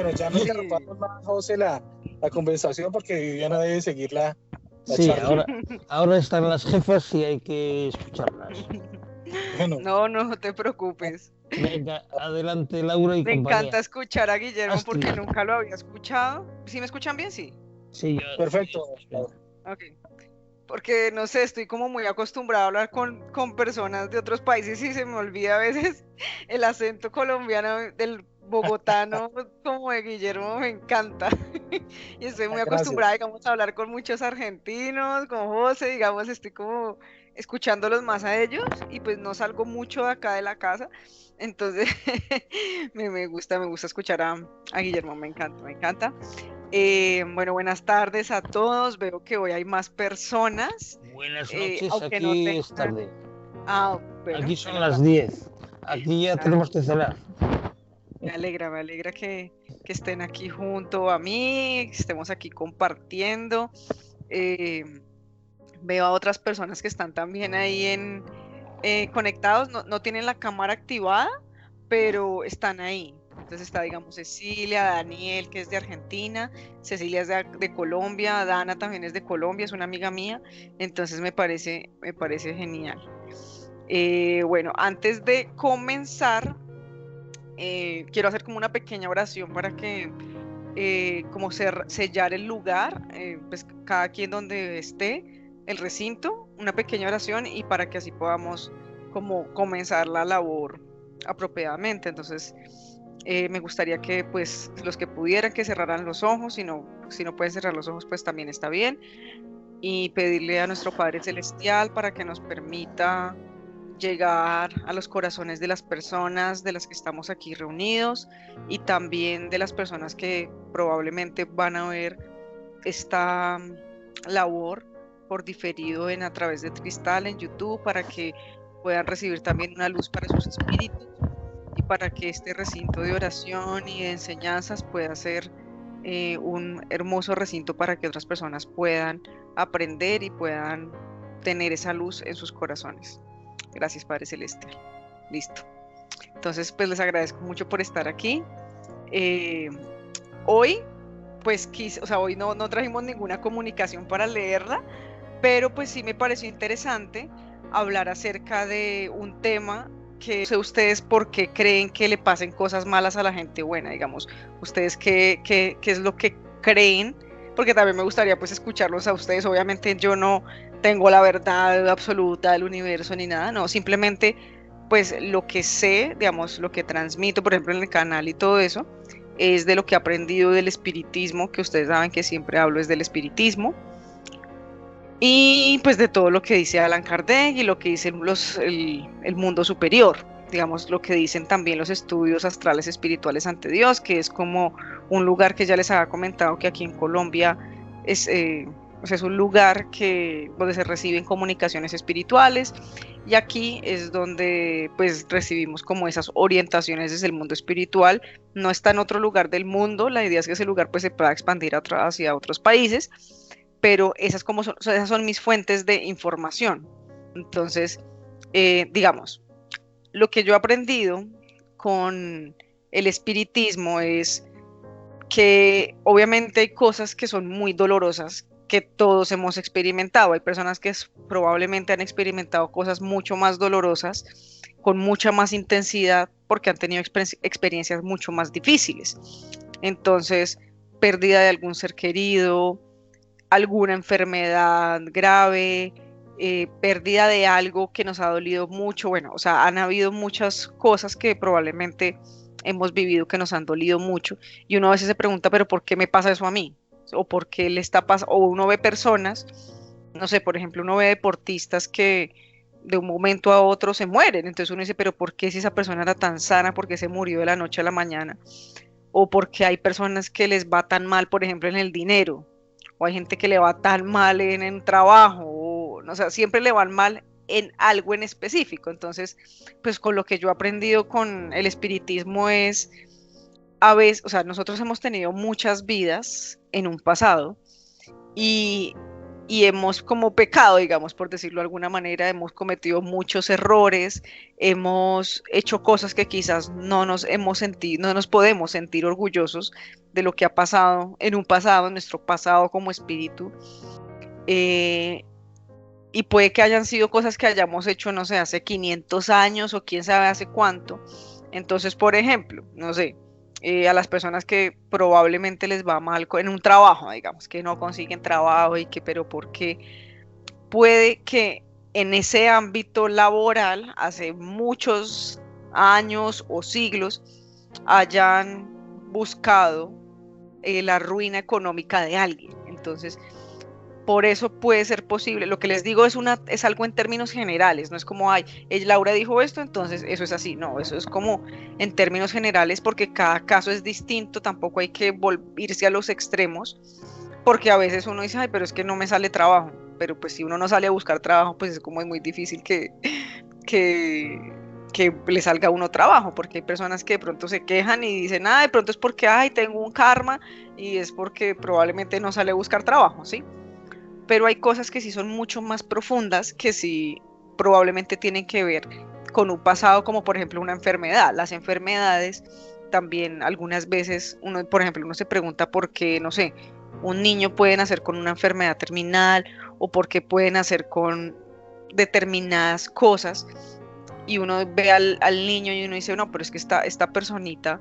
Bueno, ya no escarpamos más, José, la conversación porque Viviana debe seguir la Sí, charla. ahora están las jefas y hay que escucharlas. Bueno, No te preocupes. Venga, adelante Laura y Me encanta compañía. escuchar a Guillermo porque Astrid. nunca lo había escuchado. ¿Sí me escuchan bien? Sí. Sí, perfecto. Ok. Porque no sé, estoy como muy acostumbrada a hablar con personas de otros países y se me olvida a veces el acento colombiano del bogotano, como de Guillermo, me encanta. Y estoy muy Gracias. acostumbrada, digamos, a hablar con muchos argentinos, con José, digamos, estoy como escuchándolos más a ellos y pues no salgo mucho de acá de la casa. Entonces, me gusta escuchar a Guillermo, me encanta, me encanta. Bueno, buenas tardes a todos. Veo que hoy hay más personas, buenas noches, aunque no aquí es tengan. tarde. Ah, bueno, Aquí son buenas las tardes. 10. Aquí ya Ah, tenemos que cenar. me alegra que estén aquí junto a mí, que estemos aquí compartiendo. Eh, Veo a otras personas que están también ahí conectados, no tienen la cámara activada, pero están ahí. Entonces está, digamos, Cecilia, Daniel, que es de Argentina, Cecilia es de Colombia, Dana también es de Colombia, es una amiga mía, entonces me parece genial. Bueno, antes de comenzar, quiero hacer como una pequeña oración para que, como sellar el lugar, pues cada quien donde esté, el recinto, una pequeña oración y para que así podamos como comenzar la labor apropiadamente. Entonces, me gustaría que pues los que pudieran que cerraran los ojos, si no pueden cerrar los ojos, pues también está bien. Y pedirle a nuestro Padre Celestial para que nos permita llegar a los corazones de las personas de las que estamos aquí reunidos y también de las personas que probablemente van a ver esta labor por diferido a través de Cristal en YouTube para que puedan recibir también una luz para sus espíritus y para que este recinto de oración y de enseñanzas pueda ser un hermoso recinto para que otras personas puedan aprender y puedan tener esa luz en sus corazones. Gracias, Padre Celestial. Listo. Entonces, pues les agradezco mucho por estar aquí. Hoy, pues hoy no trajimos ninguna comunicación para leerla, pero pues sí me pareció interesante hablar acerca de un tema que no sé ustedes por qué creen que le pasen cosas malas a la gente buena, digamos. Ustedes qué es lo que creen, porque también me gustaría pues escucharlos a ustedes. Obviamente yo no tengo la verdad absoluta del universo ni nada, no, simplemente pues lo que sé, digamos, lo que transmito, por ejemplo, en el canal y todo eso, es de lo que he aprendido del espiritismo, que ustedes saben que siempre hablo es del espiritismo, y pues de todo lo que dice Allan Kardec y lo que dice el mundo superior, digamos, lo que dicen también los estudios astrales espirituales ante Dios, que es como un lugar que ya les había comentado que aquí en Colombia es, o sea, es un lugar donde se reciben comunicaciones espirituales y aquí es donde pues recibimos como esas orientaciones desde el mundo espiritual. No está en otro lugar del mundo, la idea es que ese lugar pues se pueda expandir hacia otros países, pero esas son mis fuentes de información. Entonces, digamos, lo que yo he aprendido con el espiritismo es que obviamente hay cosas que son muy dolorosas que todos hemos experimentado. Hay personas que probablemente han experimentado cosas mucho más dolorosas, con mucha más intensidad, porque han tenido experiencias mucho más difíciles. Entonces, pérdida de algún ser querido, alguna enfermedad grave, pérdida de algo que nos ha dolido mucho. Bueno, o sea, han habido muchas cosas que probablemente hemos vivido que nos han dolido mucho y uno a veces se pregunta, pero ¿por qué me pasa eso a mí? ¿O por qué le está pasando? O uno ve personas, no sé, por ejemplo, uno ve deportistas que de un momento a otro se mueren, entonces uno dice, pero ¿por qué si esa persona era tan sana? ¿Por qué se murió de la noche a la mañana? O porque hay personas que les va tan mal, por ejemplo, en el dinero, o hay gente que le va tan mal en el trabajo, o no sé, siempre le van mal en algo en específico. Entonces, pues con lo que yo he aprendido con el espiritismo es, a veces, o sea, nosotros hemos tenido muchas vidas en un pasado y y hemos como pecado, digamos, por decirlo de alguna manera, hemos cometido muchos errores, hemos hecho cosas que quizás no nos hemos sentido, no nos podemos sentir orgullosos de lo que ha pasado en un pasado, en nuestro pasado como espíritu. eh, y puede que hayan sido cosas que hayamos hecho, no sé, hace 500 años o quién sabe hace cuánto. Entonces, por ejemplo, no sé, a las personas que probablemente les va mal en un trabajo, digamos, que no consiguen trabajo y que, pero ¿por qué? Puede que en ese ámbito laboral, hace muchos años o siglos, hayan buscado la ruina económica de alguien. Entonces, por eso puede ser posible. Lo que les digo es algo en términos generales, no es como, ay, Laura dijo esto, entonces eso es así. No, eso es como en términos generales porque cada caso es distinto, tampoco hay que irse a los extremos, porque a veces uno dice, ay, pero es que no me sale trabajo, pero pues si uno no sale a buscar trabajo, pues es como muy difícil que, que le salga a uno trabajo, porque hay personas que de pronto se quejan y dicen, ah, de pronto es porque, ay, tengo un karma, y es porque probablemente no sale a buscar trabajo, ¿sí? Pero hay cosas que sí son mucho más profundas, que sí probablemente tienen que ver con un pasado, como por ejemplo una enfermedad. Las enfermedades también algunas veces, uno, por ejemplo, uno se pregunta por qué, no sé, un niño puede nacer con una enfermedad terminal o por qué puede nacer con determinadas cosas, y uno ve al niño y uno dice, no, pero es que esta personita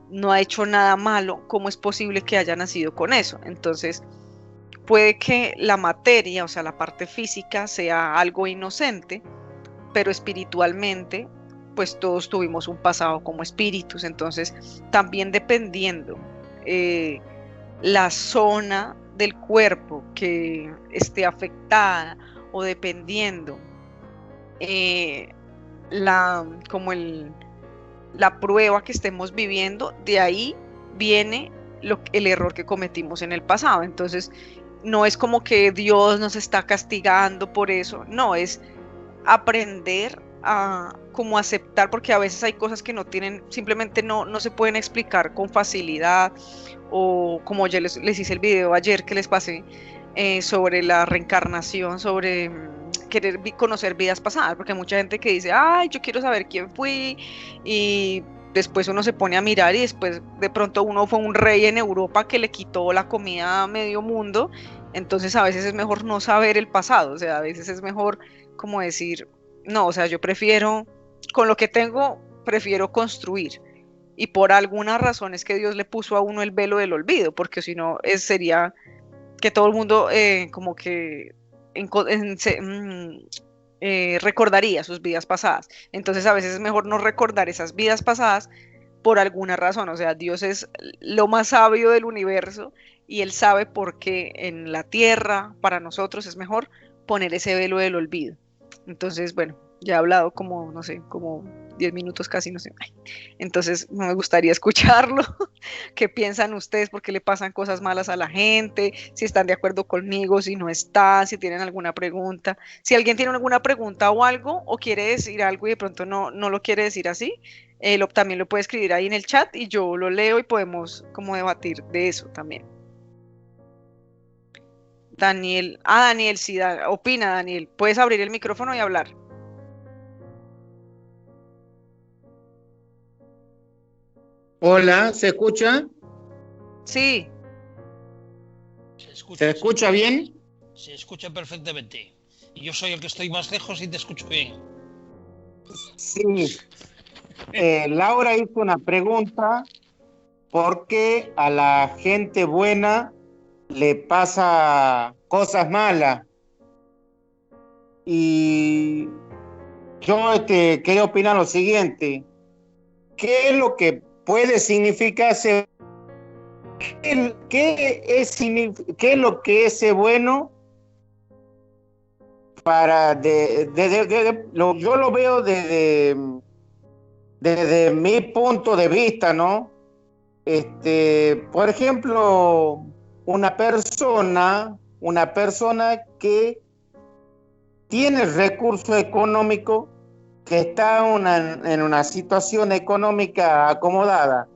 no ha hecho nada malo, ¿cómo es posible que haya nacido con eso? Entonces, puede que la materia, o sea, la parte física, sea algo inocente, pero espiritualmente, pues todos tuvimos un pasado como espíritus. Entonces, también dependiendo eh, la zona del cuerpo que esté afectada, o dependiendo eh, la, como la prueba que estemos viviendo, de ahí viene el error que cometimos en el pasado. Entonces, no es como que Dios nos está castigando por eso, no, es aprender a como aceptar, porque a veces hay cosas que no tienen, simplemente no se pueden explicar con facilidad, o como ya les hice el video ayer que les pasé sobre la reencarnación, sobre querer conocer vidas pasadas, porque hay mucha gente que dice, ay, yo quiero saber quién fui, y después uno se pone a mirar y después de pronto uno fue un rey en Europa que le quitó la comida a medio mundo. Entonces a veces es mejor no saber el pasado, o sea, a veces es mejor como decir, no, o sea, yo prefiero, con lo que tengo, prefiero construir. Y por alguna razón es que Dios le puso a uno el velo del olvido, porque si no, sería que todo el mundo como que recordaría sus vidas pasadas. Entonces a veces es mejor no recordar esas vidas pasadas por alguna razón. O sea, Dios es lo más sabio del universo y Él sabe por qué en la tierra para nosotros es mejor poner ese velo del olvido. Entonces, bueno, ya he hablado como, no sé, como 10 minutos casi, no sé. Entonces, me gustaría escucharlo. ¿Qué piensan ustedes? ¿Por qué le pasan cosas malas a la gente? Si están de acuerdo conmigo, si no están, si tienen alguna pregunta. Si alguien tiene alguna pregunta o algo, o quiere decir algo y de pronto no lo quiere decir así, también lo puede escribir ahí en el chat y yo lo leo y podemos como debatir de eso también. Daniel, Daniel, sí, opina Daniel. Puedes abrir el micrófono y hablar. Hola, ¿se escucha? Sí. ¿Se escucha bien? Se escucha perfectamente. Y yo soy el que estoy más lejos y te escucho bien. Sí. Laura hizo una pregunta: ¿por qué a la gente buena le pasa cosas malas? Y yo quería opinar lo siguiente: ¿qué es lo que puede significar ser? ¿Qué es lo que es ser bueno? Yo lo veo desde mi punto de vista, ¿no? Por ejemplo, una persona que tiene recursos económicos, que está en una situación económica acomodada,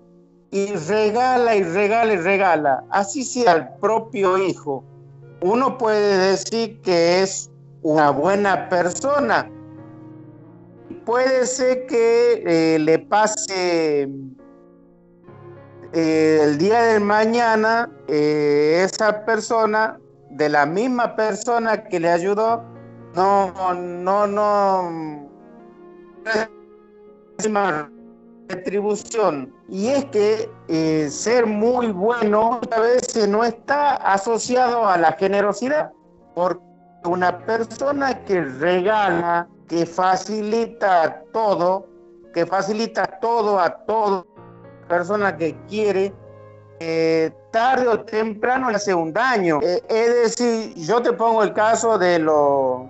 y regala y regala y regala, así sea el propio hijo, uno puede decir que es una buena persona. Puede ser que le pase el día de mañana esa persona, de la misma persona que le ayudó, no retribución. Y es que ser muy bueno a veces no está asociado a la generosidad, porque una persona que regala, que facilita todo a todo persona que quiere, tarde o temprano le hace un daño. Es decir, yo te pongo el caso de los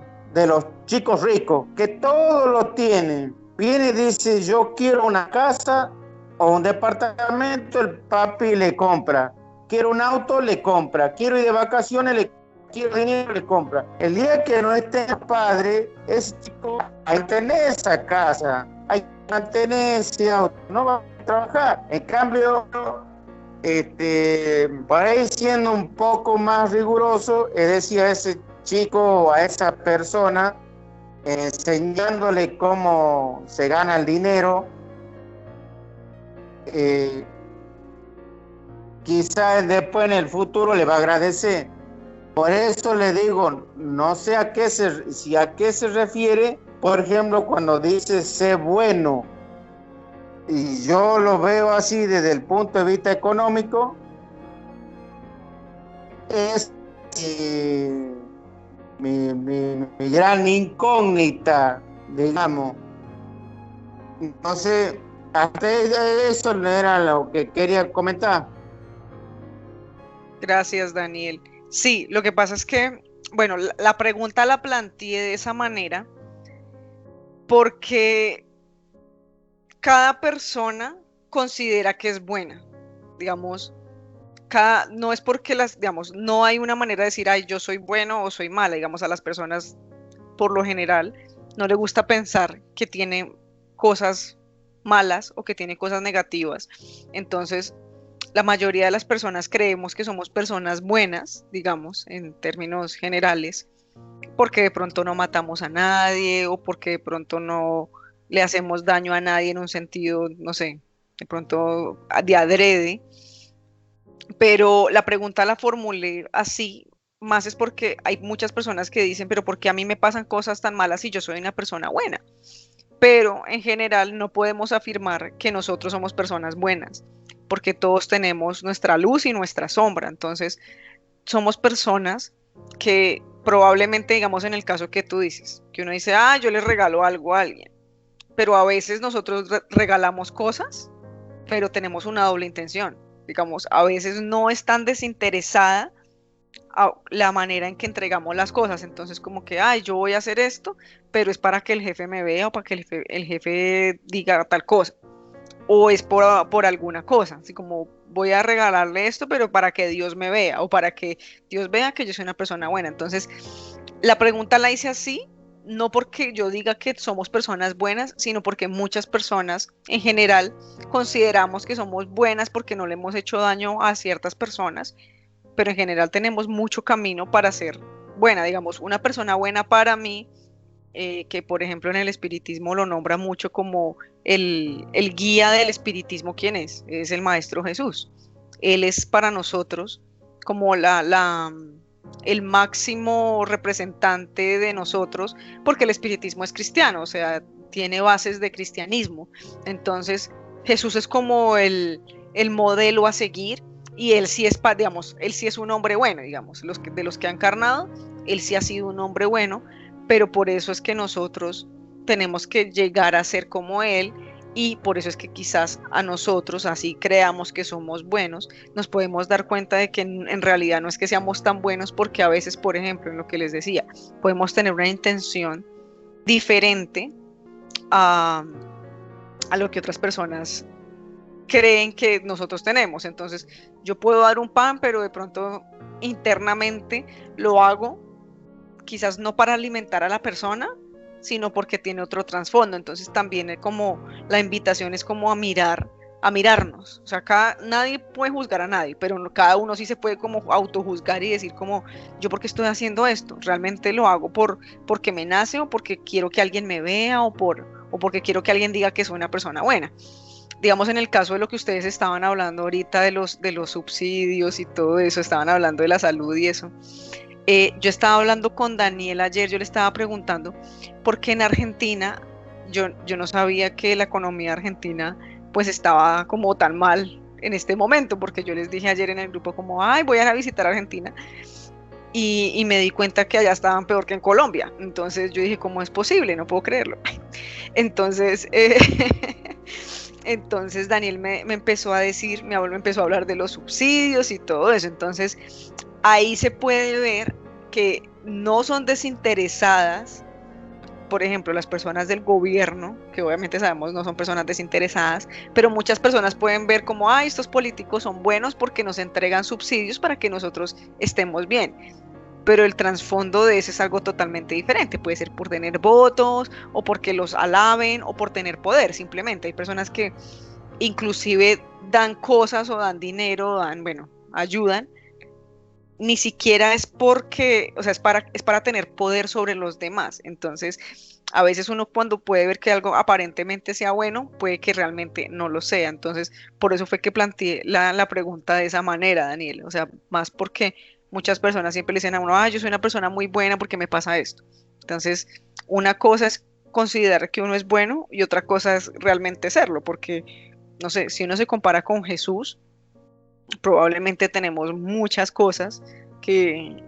chicos ricos, que todo lo tienen. Viene y dice, yo quiero una casa o un departamento, el papi le compra. Quiero un auto, le compra. Quiero ir de vacaciones, quiero dinero, le compra. El día que no esté el padre, ese chico hay que tener esa casa, hay que mantener ese auto, no va a trabajar. En cambio, para ir siendo un poco más riguroso, es decir, a ese chico o a esa persona, enseñándole cómo se gana el dinero, quizás después en el futuro le va a agradecer. Por eso le digo, no sé a qué se refiere, por ejemplo, cuando dice ser bueno, y yo lo veo así desde el punto de vista económico, es mi gran incógnita, digamos. Entonces, hasta eso no era lo que quería comentar. Gracias, Daniel. Sí, lo que pasa es que, bueno, la pregunta la planteé de esa manera porque cada persona considera que es buena, digamos, no es porque digamos, no hay una manera de decir, ay, yo soy bueno o soy mala, digamos, a las personas, por lo general, no le gusta pensar que tiene cosas malas o que tiene cosas negativas. Entonces, la mayoría de las personas creemos que somos personas buenas, digamos, en términos generales, porque de pronto no matamos a nadie o porque de pronto no le hacemos daño a nadie en un sentido, no sé, de pronto de adrede. Pero la pregunta la formulé así, más es porque hay muchas personas que dicen, pero ¿por qué a mí me pasan cosas tan malas si yo soy una persona buena? Pero en general no podemos afirmar que nosotros somos personas buenas, porque todos tenemos nuestra luz y nuestra sombra. Entonces, somos personas que probablemente, digamos, en el caso que tú dices, que uno dice, ah, yo le regalo algo a alguien, pero a veces nosotros regalamos cosas, pero tenemos una doble intención. Digamos, a veces no es tan desinteresada la manera en que entregamos las cosas. Entonces, como que, ay, yo voy a hacer esto, pero es para que el jefe me vea o para que el jefe diga tal cosa. O es por alguna cosa, así como voy a regalarle esto, pero para que Dios me vea o para que Dios vea que yo soy una persona buena. Entonces, la pregunta la hice así, no porque yo diga que somos personas buenas, sino porque muchas personas en general consideramos que somos buenas porque no le hemos hecho daño a ciertas personas, pero en general tenemos mucho camino para ser buena. Digamos, una persona buena para mí, que por ejemplo en el espiritismo lo nombra mucho como el guía del espiritismo. ¿Quién es? Es el Maestro Jesús. Él es para nosotros como el máximo representante de nosotros, porque el espiritismo es cristiano, o sea, tiene bases de cristianismo. Entonces, Jesús es como el modelo a seguir, y él sí es, digamos, él sí es un hombre bueno, digamos, de los que ha encarnado, él sí ha sido un hombre bueno, pero por eso es que nosotros tenemos que llegar a ser como él, y por eso es que quizás a nosotros, así creamos que somos buenos, nos podemos dar cuenta de que en realidad no es que seamos tan buenos, porque a veces, por ejemplo, en lo que les decía, podemos tener una intención diferente a lo que otras personas creen que nosotros tenemos. Entonces, yo puedo dar un pan, pero de pronto internamente lo hago, quizás no para alimentar a la persona, sino porque tiene otro trasfondo. Entonces también es como la invitación es como a mirar a mirarnos. O sea, acá nadie puede juzgar a nadie, pero cada uno sí se puede como autojuzgar y decir como, ¿yo por qué estoy haciendo esto? ¿Realmente lo hago porque me nace o porque quiero que alguien me vea o porque quiero que alguien diga que soy una persona buena? Digamos, en el caso de lo que ustedes estaban hablando ahorita de los subsidios y todo eso, estaban hablando de la salud y eso. Yo estaba hablando con Daniel ayer, yo le estaba preguntando por qué en Argentina, yo no sabía que la economía argentina pues estaba como tan mal en este momento, porque yo les dije ayer en el grupo como, ay, voy a ir a visitar Argentina, y me di cuenta que allá estaban peor que en Colombia. Entonces yo dije, ¿cómo es posible? No puedo creerlo. Entonces, entonces Daniel me empezó a decir, mi abuelo me empezó a hablar de los subsidios y todo eso. Entonces ahí se puede ver que no son desinteresadas, por ejemplo, las personas del gobierno, que obviamente sabemos no son personas desinteresadas, pero muchas personas pueden ver como, ay, estos políticos son buenos porque nos entregan subsidios para que nosotros estemos bien. Pero el trasfondo de eso es algo totalmente diferente. Puede ser por tener votos, o porque los alaben, o por tener poder, simplemente. Hay personas que inclusive dan cosas o dan dinero, ayudan, ni siquiera es porque, o sea, es para tener poder sobre los demás. Entonces, a veces uno cuando puede ver que algo aparentemente sea bueno, puede que realmente no lo sea. Entonces, por eso fue que planteé la pregunta de esa manera, Daniel. O sea, más porque muchas personas siempre le dicen a uno, yo soy una persona muy buena porque me pasa esto. Entonces, una cosa es considerar que uno es bueno y otra cosa es realmente serlo, porque, no sé, si uno se compara con Jesús, probablemente tenemos muchas cosas que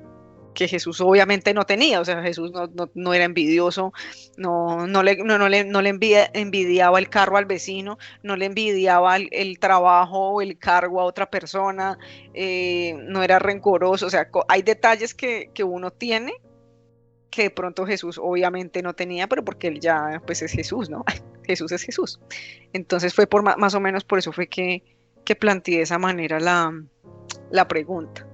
Jesús obviamente no tenía. O sea, Jesús no era envidioso, no le envidiaba el carro al vecino, no le envidiaba el trabajo o el cargo a otra persona, no era rencoroso. O sea, hay detalles que uno tiene que de pronto Jesús obviamente no tenía, pero porque él ya pues es Jesús, ¿no? Jesús es Jesús. Entonces fue más o menos por eso fue que planteé de esa manera la pregunta.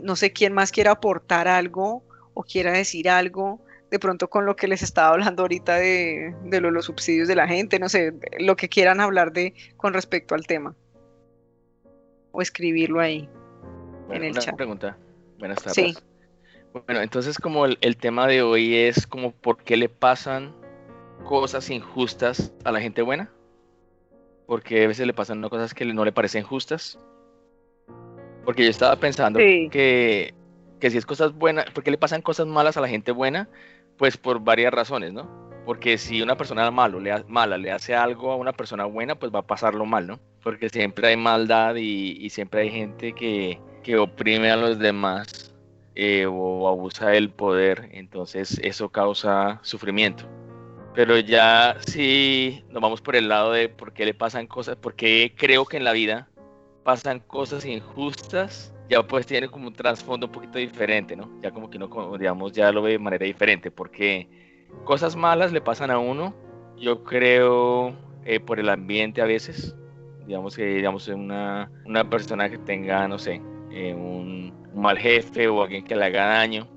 No sé quién más quiera aportar algo o quiera decir algo, de pronto con lo que les estaba hablando ahorita de los subsidios de la gente, no sé, lo que quieran hablar con respecto al tema. O escribirlo ahí en el chat. Una pregunta. Buenas tardes. Sí. Bueno, entonces como el tema de hoy es como ¿por qué le pasan cosas injustas a la gente buena? Porque a veces le pasan cosas que no le parecen justas. Porque yo estaba pensando que si es cosas buenas, ¿por qué le pasan cosas malas a la gente buena? Pues por varias razones, ¿no? Porque si una persona mala le hace algo a una persona buena, pues va a pasarlo mal, ¿no? Porque siempre hay maldad y siempre hay gente que oprime a los demás o abusa del poder, entonces eso causa sufrimiento. Pero ya si nos vamos por el lado de por qué le pasan cosas, porque creo que en la vida pasan cosas injustas, ya pues tiene como un trasfondo un poquito diferente, ¿no? Ya como que uno, digamos, ya lo ve de manera diferente, porque cosas malas le pasan a uno, yo creo, por el ambiente a veces, digamos una persona que tenga, no sé, un mal jefe o alguien que le haga daño,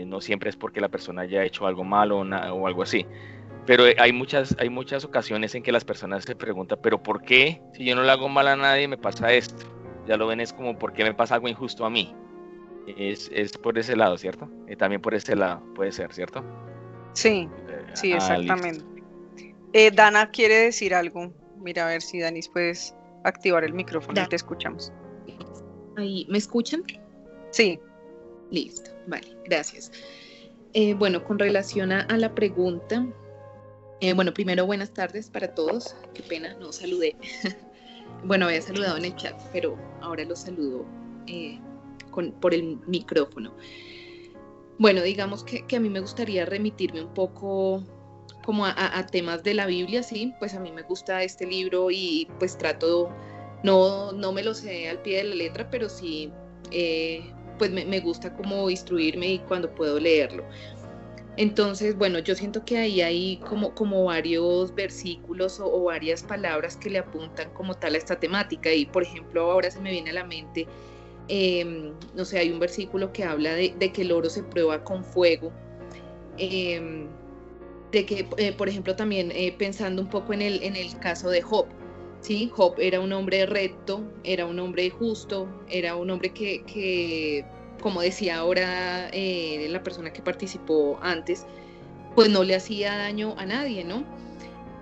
no siempre es porque la persona haya hecho algo malo o algo así. Pero hay muchas ocasiones en que las personas se preguntan, ¿pero por qué? Si yo no le hago mal a nadie, me pasa esto. Ya lo ven, es como, ¿por qué me pasa algo injusto a mí? Es por ese lado, ¿cierto? También por ese lado puede ser, ¿cierto? Sí, sí, exactamente. Dana quiere decir algo. Mira, a ver si Danis puedes activar el micrófono y te escuchamos. Ahí, ¿me escuchan? Sí. Listo, vale, gracias. Bueno, con relación a la pregunta, bueno, primero buenas tardes para todos. Qué pena, no saludé. Bueno, había saludado en el chat, pero ahora lo saludo por el micrófono. Bueno, digamos que a mí me gustaría remitirme un poco como a temas de la Biblia, sí, pues a mí me gusta este libro y pues trato, no me lo sé al pie de la letra, pero sí, pues me gusta como instruirme y cuando puedo leerlo. Entonces, bueno, yo siento que ahí hay como varios versículos o varias palabras que le apuntan como tal a esta temática y, por ejemplo, ahora se me viene a la mente, no sé, hay un versículo que habla de que el oro se prueba con fuego, de que, por ejemplo, también pensando un poco en el caso de Job, Sí, Job era un hombre recto, era un hombre justo, era un hombre que como decía ahora la persona que participó antes, pues no le hacía daño a nadie, ¿no?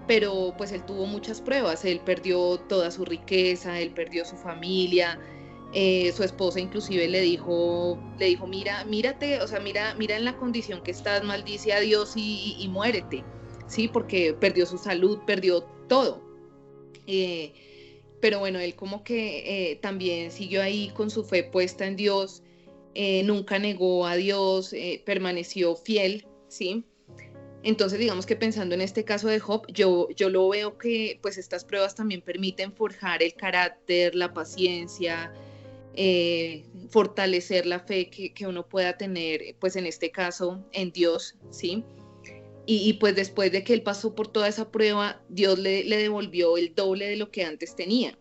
Pero pues él tuvo muchas pruebas, él perdió toda su riqueza, él perdió su familia, su esposa inclusive le dijo, mírate, o sea, mira en la condición que estás, maldice a Dios y muérete, ¿sí? Porque perdió su salud, perdió todo. Pero bueno, él como que también siguió ahí con su fe puesta en Dios, nunca negó a Dios, permaneció fiel, ¿sí? Entonces, digamos que pensando en este caso de Job, yo lo veo que pues estas pruebas también permiten forjar el carácter, la paciencia, fortalecer la fe que uno pueda tener, pues en este caso, en Dios, ¿sí? Y pues después de que él pasó por toda esa prueba, Dios le devolvió el doble de lo que antes tenía.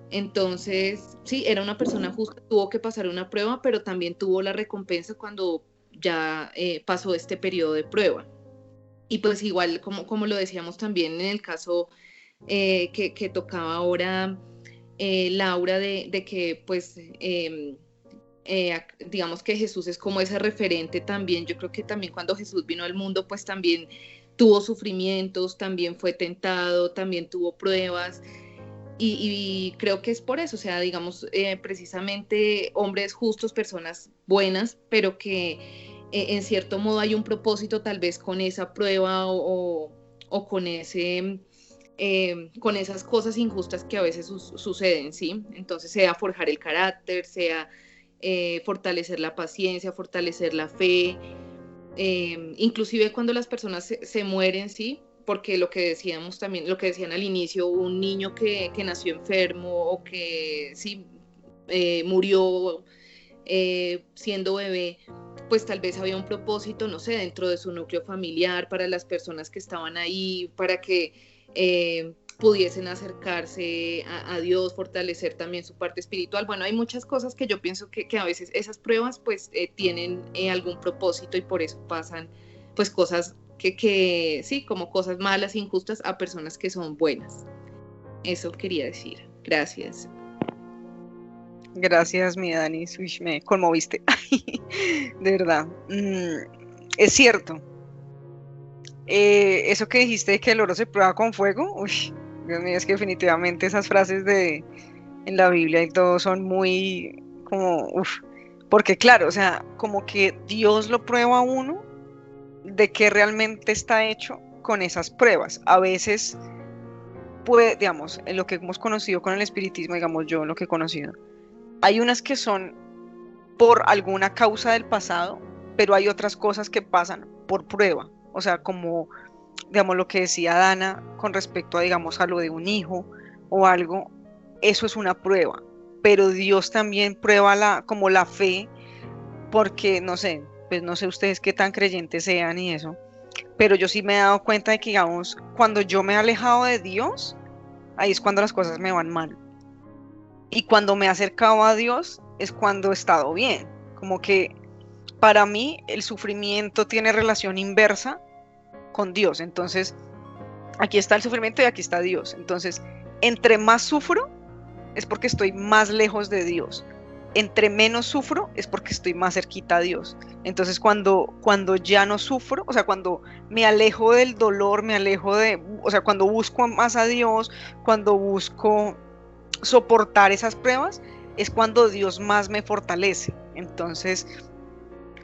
Entonces, sí, era una persona justa, tuvo que pasar una prueba, pero también tuvo la recompensa cuando ya pasó este periodo de prueba. Y pues igual, como lo decíamos también en el caso que tocaba ahora Laura, de que pues digamos que Jesús es como ese referente también. Yo creo que también cuando Jesús vino al mundo, pues también tuvo sufrimientos, también fue tentado, también tuvo pruebas. Y creo que es por eso, o sea, digamos, precisamente hombres justos, personas buenas, pero que en cierto modo hay un propósito tal vez con esa prueba o con con esas cosas injustas que a veces suceden, ¿sí? Entonces sea forjar el carácter, sea fortalecer la paciencia, fortalecer la fe, inclusive cuando las personas se mueren, ¿sí? Porque lo que decíamos también, lo que decían al inicio, un niño que nació enfermo o que sí murió siendo bebé, pues tal vez había un propósito, no sé, dentro de su núcleo familiar, para las personas que estaban ahí, para que pudiesen acercarse a Dios, fortalecer también su parte espiritual. Bueno, hay muchas cosas que yo pienso que a veces esas pruebas pues tienen algún propósito y por eso pasan pues cosas que sí, como cosas malas, injustas a personas que son buenas. Eso quería decir. Gracias. Gracias, mi Dani. Uy, me conmoviste. De verdad. Es cierto. Eso que dijiste de que el oro se prueba con fuego. Uy, Dios mío, es que definitivamente esas frases en la Biblia y todo son muy como, porque claro, o sea, como que Dios lo prueba a uno de qué realmente está hecho con esas pruebas. A veces puede, digamos, en lo que hemos conocido con el espiritismo, digamos yo, lo que he conocido, hay unas que son por alguna causa del pasado, pero hay otras cosas que pasan por prueba. O sea, como, digamos, lo que decía Dana con respecto a, digamos, a lo de un hijo o algo, eso es una prueba. Pero Dios también prueba como la fe, porque, no sé, pues no sé ustedes qué tan creyentes sean y eso, pero yo sí me he dado cuenta de que, digamos, cuando yo me he alejado de Dios, ahí es cuando las cosas me van mal. Y cuando me he acercado a Dios es cuando he estado bien. Como que para mí el sufrimiento tiene relación inversa con Dios. Entonces, aquí está el sufrimiento y aquí está Dios. Entonces, entre más sufro es porque estoy más lejos de Dios. Entre menos sufro es porque estoy más cerquita a Dios. Entonces, cuando ya no sufro, o sea, cuando me alejo del dolor, o sea, cuando busco más a Dios, cuando busco soportar esas pruebas, es cuando Dios más me fortalece. Entonces,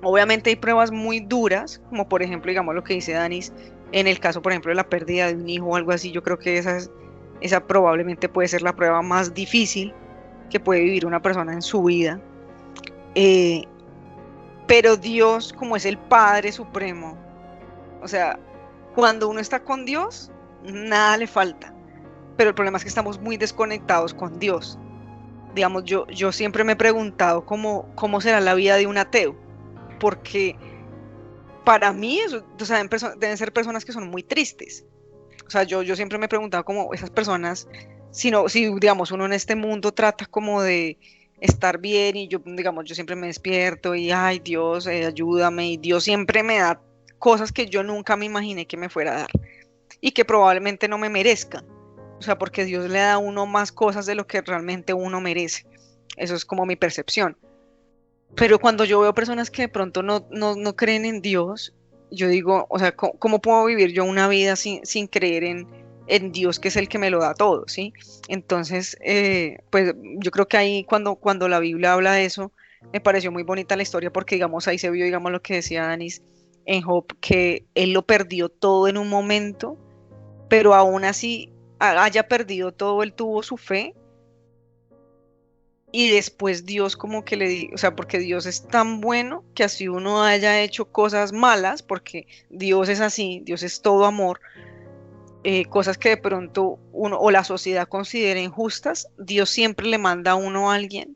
obviamente hay pruebas muy duras, como por ejemplo, digamos lo que dice Danis, en el caso, por ejemplo, de la pérdida de un hijo o algo así. Yo creo que esa probablemente puede ser la prueba más difícil que puede vivir una persona en su vida. Pero Dios, como es el Padre Supremo, o sea, cuando uno está con Dios, nada le falta. Pero el problema es que estamos muy desconectados con Dios. Digamos, yo siempre me he preguntado cómo será la vida de un ateo, porque para mí eso, o sea, deben ser personas que son muy tristes. O sea, yo siempre me he preguntado cómo esas personas, si digamos uno en este mundo trata como de estar bien y yo siempre me despierto y ay Dios, ayúdame, y Dios siempre me da cosas que yo nunca me imaginé que me fuera a dar y que probablemente no me merezca. O o sea, porque Dios le da a uno más cosas de lo que realmente uno merece. Eso es como mi percepción. Pero cuando yo veo personas que de pronto no creen en Dios, yo digo, o sea, ¿cómo puedo vivir yo una vida sin creer en Dios, que es el que me lo da todo, ¿sí? Entonces, pues yo creo que ahí cuando la Biblia habla de eso, me pareció muy bonita la historia porque, digamos, ahí se vio, digamos, lo que decía Danis en Job, que él lo perdió todo en un momento, pero aún así haya perdido todo, él tuvo su fe. Y después Dios como que o sea, porque Dios es tan bueno que así uno haya hecho cosas malas, porque Dios es así, Dios es todo amor, cosas que de pronto uno o la sociedad considera injustas, Dios siempre le manda a uno a alguien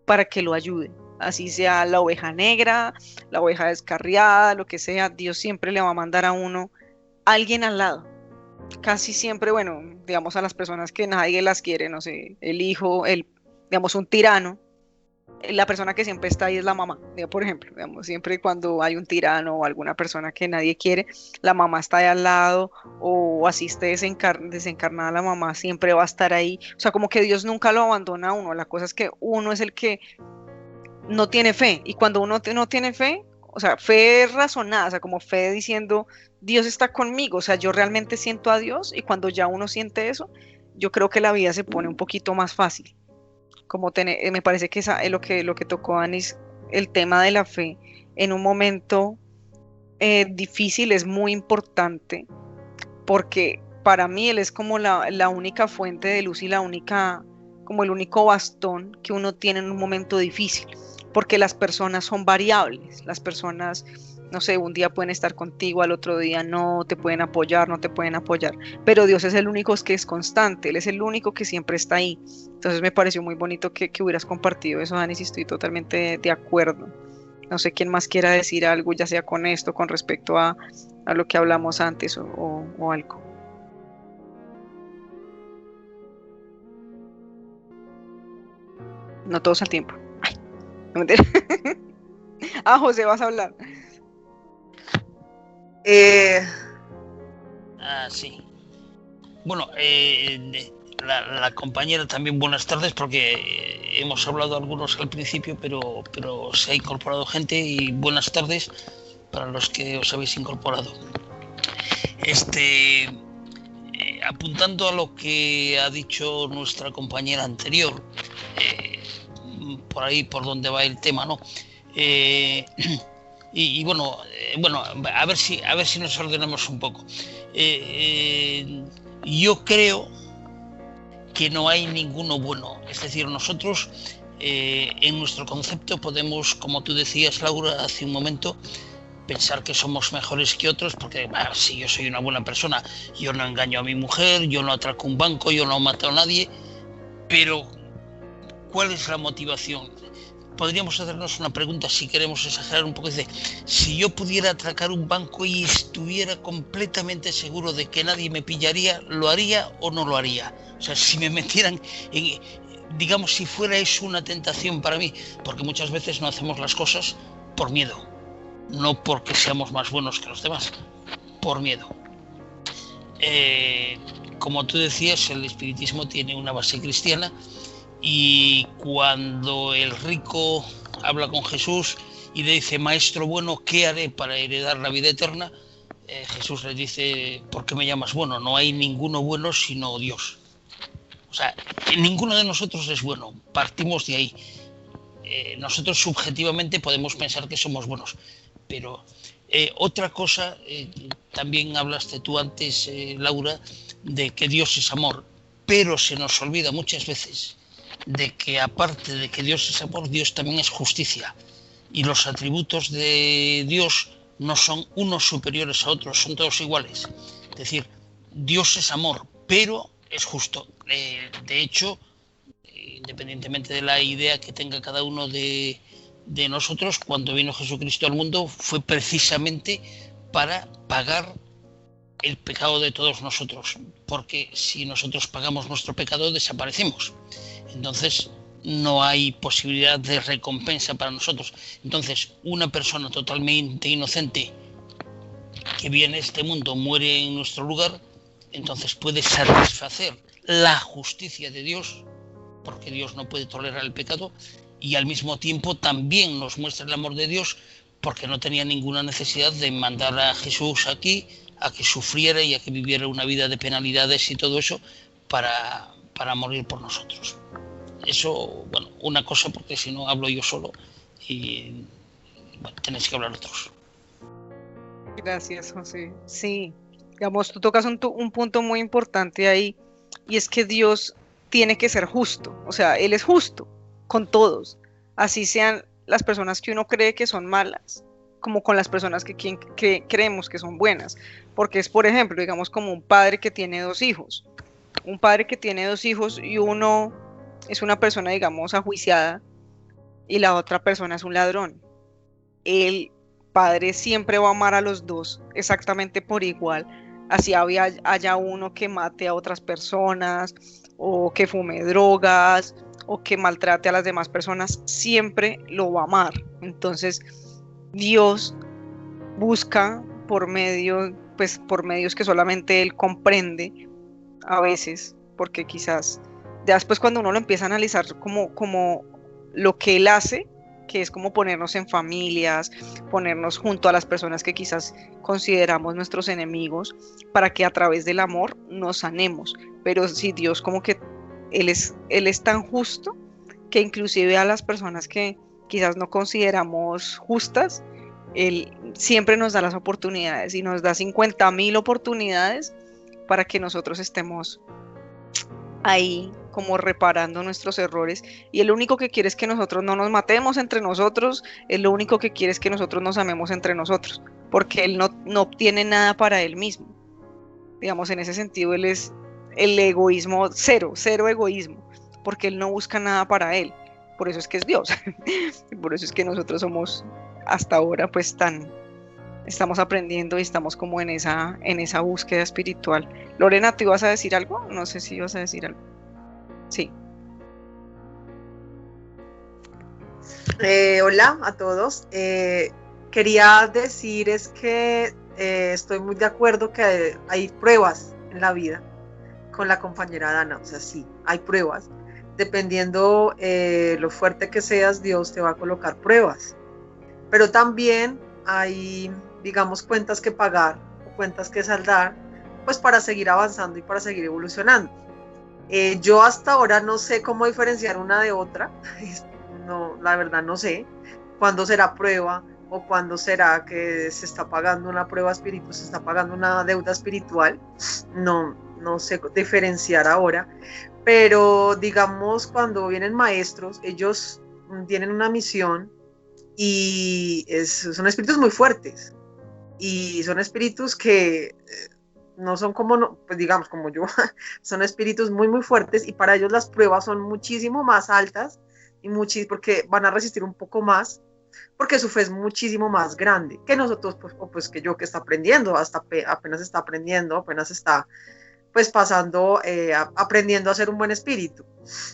para que lo ayude. Así sea la oveja negra, la oveja descarriada, lo que sea, Dios siempre le va a mandar a uno alguien al lado. Casi siempre, bueno, digamos a las personas que nadie las quiere, no sé, el hijo, digamos, un tirano, la persona que siempre está ahí es la mamá. Por ejemplo, digamos, siempre cuando hay un tirano o alguna persona que nadie quiere, la mamá está ahí al lado, o así esté desencarnada la mamá, siempre va a estar ahí. O sea, como que Dios nunca lo abandona a uno. La cosa es que uno es el que no tiene fe. Y cuando uno no tiene fe, o sea, fe razonada, o sea, como fe diciendo, Dios está conmigo, o sea, yo realmente siento a Dios, y cuando ya uno siente eso, yo creo que la vida se pone un poquito más fácil. Me parece que es lo que tocó Anis, el tema de la fe en un momento difícil es muy importante, porque para mí él es como la única fuente de luz y como el único bastón que uno tiene en un momento difícil, porque las personas son variables, las personas, no sé, un día pueden estar contigo, al otro día no te pueden apoyar, pero Dios es el único que es constante, Él es el único que siempre está ahí. Entonces me pareció muy bonito que hubieras compartido eso, Dani, y estoy totalmente de acuerdo. No sé quién más quiera decir algo, ya sea con esto, con respecto a lo que hablamos antes o algo. No todos al tiempo. Ay, no mentira. José, vas a hablar. Sí. Bueno, la compañera también, buenas tardes, porque hemos hablado algunos al principio, pero se ha incorporado gente, y buenas tardes para los que os habéis incorporado. Apuntando a lo que ha dicho nuestra compañera anterior, por ahí por donde va el tema, ¿no? Y bueno, a ver si nos ordenamos un poco. Yo creo que no hay ninguno bueno. Es decir, nosotros en nuestro concepto podemos, como tú decías, Laura, hace un momento, pensar que somos mejores que otros, porque si yo soy una buena persona, yo no engaño a mi mujer, yo no atraco un banco, yo no mato a nadie, pero ¿cuál es la motivación? Podríamos hacernos una pregunta, si queremos exagerar un poco. Dice, si yo pudiera atracar un banco y estuviera completamente seguro de que nadie me pillaría, ¿lo haría o no lo haría? O sea, si me metieran digamos, si fuera eso una tentación para mí, porque muchas veces no hacemos las cosas por miedo, no porque seamos más buenos que los demás, por miedo. Como tú decías, el espiritismo tiene una base cristiana. Y cuando el rico habla con Jesús y le dice, maestro bueno, ¿qué haré para heredar la vida eterna? Jesús le dice, ¿por qué me llamas bueno? No hay ninguno bueno sino Dios. O sea, ninguno de nosotros es bueno, partimos de ahí. Nosotros subjetivamente podemos pensar que somos buenos, pero otra cosa, también hablaste tú antes, Laura, de que Dios es amor, pero se nos olvida muchas veces de que aparte de que Dios es amor, Dios también es justicia, y los atributos de Dios no son unos superiores a otros, son todos iguales. Es decir, Dios es amor, pero es justo. De hecho, independientemente de la idea que tenga cada uno de nosotros, cuando vino Jesucristo al mundo fue precisamente para pagar el pecado de todos nosotros, porque si nosotros pagamos nuestro pecado desaparecemos. Entonces no hay posibilidad de recompensa para nosotros. Entonces una persona totalmente inocente que viene a este mundo, muere en nuestro lugar, entonces puede satisfacer la justicia de Dios, porque Dios no puede tolerar el pecado, y al mismo tiempo también nos muestra el amor de Dios, porque no tenía ninguna necesidad de mandar a Jesús aquí a que sufriera y a que viviera una vida de penalidades y todo eso para morir por nosotros. Eso, bueno, una cosa, porque si no hablo yo solo y bueno, tenéis que hablar otros. Gracias, José. Sí, digamos, tú tocas un punto muy importante ahí, y es que Dios tiene que ser justo, o sea, Él es justo con todos, así sean las personas que uno cree que son malas, como con las personas que creemos que son buenas, porque es, por ejemplo, digamos, como un padre que tiene dos hijos, y uno es una persona, digamos, ajuiciada, y la otra persona es un ladrón. El padre siempre va a amar a los dos exactamente por igual, así haya uno que mate a otras personas, o que fume drogas, o que maltrate a las demás personas, siempre lo va a amar. Entonces, Dios busca por medios que solamente Él comprende a veces, porque quizás ya después, cuando uno lo empieza a analizar como lo que Él hace, que es como ponernos en familias, ponernos junto a las personas que quizás consideramos nuestros enemigos, para que a través del amor nos sanemos. Pero si Dios, como que Él es tan justo, que inclusive a las personas que quizás no consideramos justas, Él siempre nos da las oportunidades, y nos da 50,000 oportunidades para que nosotros estemos ahí como reparando nuestros errores. Y Él lo único que quiere es que nosotros no nos matemos entre nosotros, Él lo único que quiere es que nosotros nos amemos entre nosotros, porque Él no obtiene nada para Él mismo. Digamos, en ese sentido, Él es el egoísmo, cero egoísmo, porque Él no busca nada para Él. Por eso es que es Dios. Y por eso es que nosotros somos hasta ahora pues estamos aprendiendo y estamos como en esa búsqueda espiritual. Lorena, ¿tú ibas a decir algo? No sé si ibas a decir algo. Sí. Hola a todos. Quería decir es que estoy muy de acuerdo que hay pruebas en la vida, con la compañera Dana. O sea, sí, hay pruebas. Dependiendo lo fuerte que seas, Dios te va a colocar pruebas. Pero también hay, digamos, cuentas que pagar o cuentas que saldar, pues para seguir avanzando y para seguir evolucionando. Yo hasta ahora no sé cómo diferenciar una de otra. No, la verdad no sé cuándo será prueba o cuándo será que se está pagando una prueba espiritual, se está pagando una deuda espiritual. No sé diferenciar ahora, pero digamos, cuando vienen maestros, ellos tienen una misión y son espíritus muy fuertes, y son espíritus que no son pues digamos como yo, son espíritus muy muy fuertes, y para ellos las pruebas son muchísimo más altas, porque van a resistir un poco más, porque su fe es muchísimo más grande que nosotros, pues que yo, que está aprendiendo, apenas está aprendiendo, apenas está pues pasando, aprendiendo a ser un buen espíritu.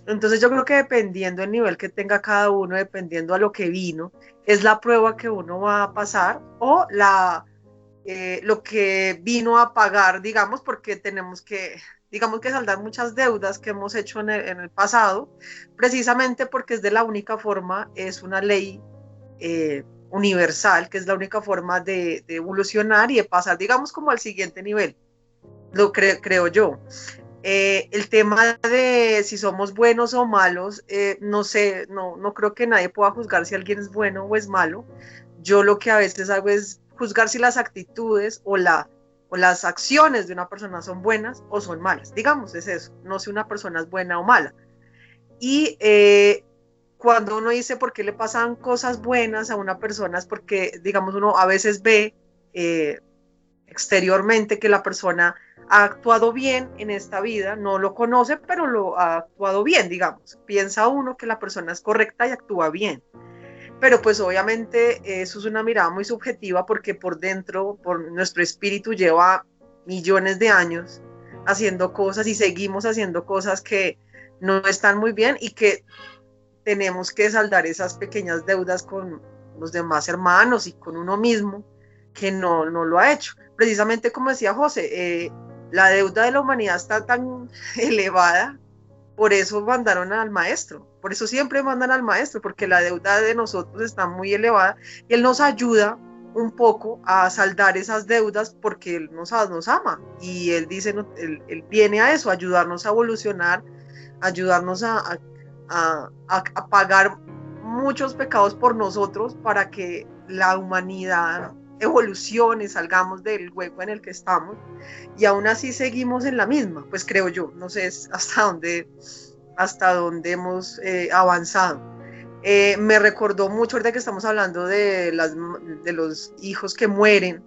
Entonces yo creo que dependiendo del nivel que tenga cada uno, dependiendo a lo que vino, es la prueba que uno va a pasar, o lo que vino a pagar, digamos, porque tenemos que, digamos, que saldar muchas deudas que hemos hecho en el pasado, precisamente porque es de la única forma, es una ley universal, que es la única forma de evolucionar y de pasar, digamos, como al siguiente nivel. Lo creo yo. El tema de si somos buenos o malos, no sé, no creo que nadie pueda juzgar si alguien es bueno o es malo. Yo lo que a veces hago es juzgar si las actitudes o las acciones de una persona son buenas o son malas. Digamos, es eso, no si una persona es buena o mala. Y cuando uno dice por qué le pasan cosas buenas a una persona, es porque, digamos, uno a veces ve exteriormente que la persona ha actuado bien en esta vida, no lo conoce, pero lo ha actuado bien, digamos. Piensa uno que la persona es correcta y actúa bien. Pero pues obviamente eso es una mirada muy subjetiva, porque por dentro, por nuestro espíritu, lleva millones de años haciendo cosas y seguimos haciendo cosas que no están muy bien, y que tenemos que saldar esas pequeñas deudas con los demás hermanos y con uno mismo que no lo ha hecho. Precisamente como decía José, la deuda de la humanidad está tan elevada, por eso mandaron al maestro, por eso siempre mandan al maestro, porque la deuda de nosotros está muy elevada y él nos ayuda un poco a saldar esas deudas porque él nos ama y él dice, él viene a eso, a ayudarnos a evolucionar, ayudarnos a pagar muchos pecados por nosotros para que la humanidad evolucione, salgamos del hueco en el que estamos, y aún así seguimos en la misma, pues creo yo, no sé hasta dónde hemos avanzado. Me recordó mucho ahorita que estamos hablando de los hijos que mueren.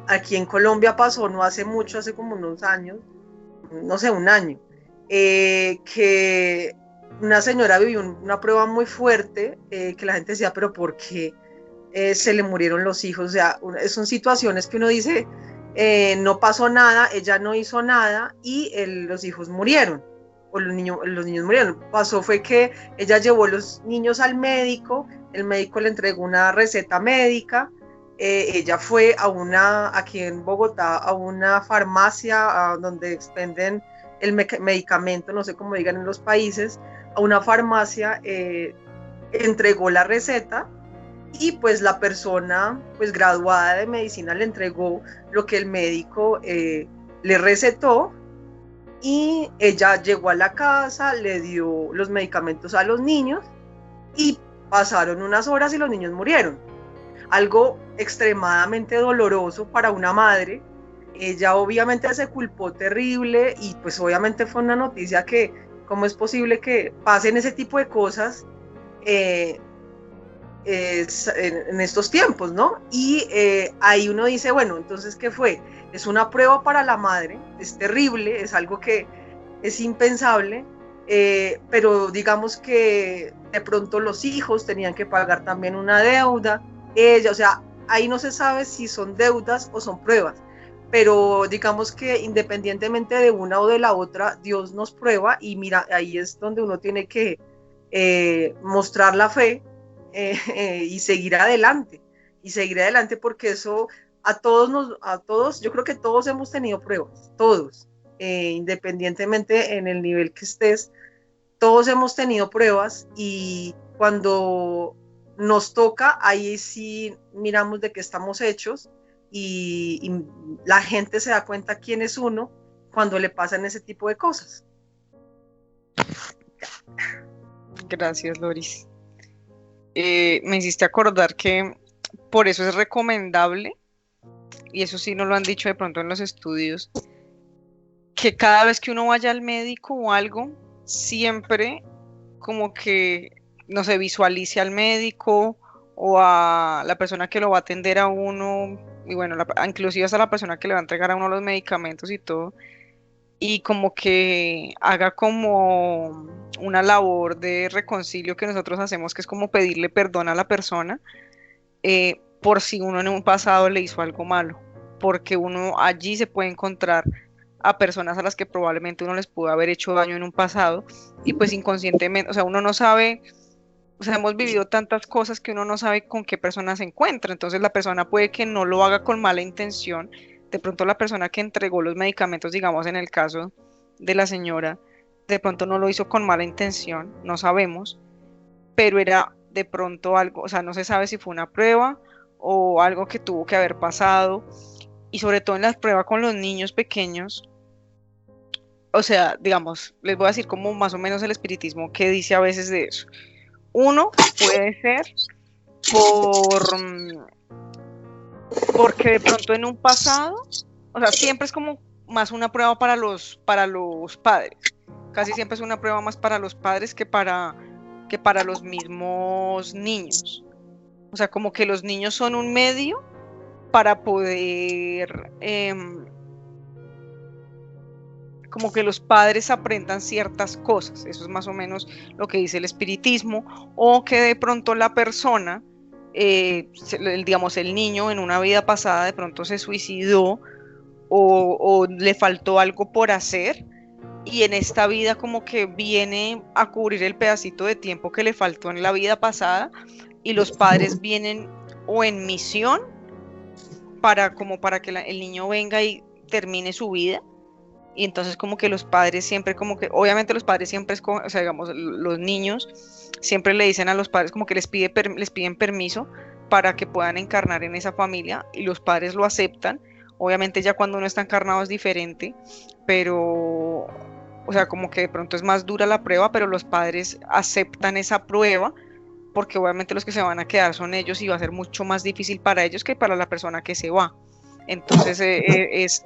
Aquí en Colombia pasó no hace mucho, hace como unos años, no sé, un año, que una señora vivió una prueba muy fuerte, que la gente decía, pero ¿por qué se le murieron los hijos? O sea, son situaciones que uno dice, no pasó nada, ella no hizo nada y los hijos murieron, o los niños murieron. Pasó fue que ella llevó los niños al médico, el médico le entregó una receta médica, ella fue aquí en Bogotá, a una farmacia donde expenden el medicamento, no sé cómo digan en los países, a una farmacia, entregó la receta y pues la persona pues graduada de medicina le entregó lo que el médico le recetó y ella llegó a la casa, le dio los medicamentos a los niños y pasaron unas horas y los niños murieron. Algo extremadamente doloroso para una madre. Ella obviamente se culpó terrible y pues obviamente fue una noticia que cómo es posible que pasen ese tipo de cosas en estos tiempos, ¿no? Y ahí uno dice, bueno, entonces, ¿qué fue? Es una prueba para la madre, es terrible, es algo que es impensable, pero digamos que de pronto los hijos tenían que pagar también una deuda, ella, o sea, ahí no se sabe si son deudas o son pruebas, pero digamos que independientemente de una o de la otra, Dios nos prueba y mira, ahí es donde uno tiene que mostrar la fe y seguir adelante porque eso a todos, yo creo que todos hemos tenido pruebas, todos, independientemente en el nivel que estés, todos hemos tenido pruebas y cuando nos toca, ahí sí miramos de qué estamos hechos y la gente se da cuenta quién es uno cuando le pasan ese tipo de cosas. Gracias, Loris. Me hiciste acordar que por eso es recomendable, y eso sí nos lo han dicho de pronto en los estudios, que cada vez que uno vaya al médico o algo, siempre como que, no sé, visualice al médico o a la persona que lo va a atender a uno, y bueno, inclusive hasta la persona que le va a entregar a uno los medicamentos y todo, y como que haga como una labor de reconcilio que nosotros hacemos, que es como pedirle perdón a la persona, por si uno en un pasado le hizo algo malo, porque uno allí se puede encontrar a personas a las que probablemente uno les pudo haber hecho daño en un pasado, y pues inconscientemente, o sea, uno no sabe, o sea, hemos vivido tantas cosas que uno no sabe con qué persona se encuentra, entonces la persona puede que no lo haga con mala intención, de pronto la persona que entregó los medicamentos, digamos en el caso de la señora, de pronto no lo hizo con mala intención, no sabemos, pero era de pronto algo, o sea, no se sabe si fue una prueba o algo que tuvo que haber pasado, y sobre todo en las pruebas con los niños pequeños, o sea, digamos, les voy a decir como más o menos el espiritismo que dice a veces de eso. Uno puede ser porque de pronto en un pasado, o sea, siempre es como más una prueba para los padres, casi siempre es una prueba más para los padres que para los mismos niños, o sea, como que los niños son un medio para poder, como que los padres aprendan ciertas cosas, eso es más o menos lo que dice el espiritismo, o que de pronto la persona, digamos el niño en una vida pasada de pronto se suicidó o le faltó algo por hacer y en esta vida como que viene a cubrir el pedacito de tiempo que le faltó en la vida pasada y los padres vienen o en misión para que el niño venga y termine su vida. Y entonces como que los padres siempre como que, obviamente los padres siempre escogen, o sea, digamos, los niños siempre le dicen a los padres como que les piden permiso para que puedan encarnar en esa familia y los padres lo aceptan. Obviamente ya cuando uno está encarnado es diferente, pero, o sea, como que de pronto es más dura la prueba, pero los padres aceptan esa prueba porque obviamente los que se van a quedar son ellos y va a ser mucho más difícil para ellos que para la persona que se va. Entonces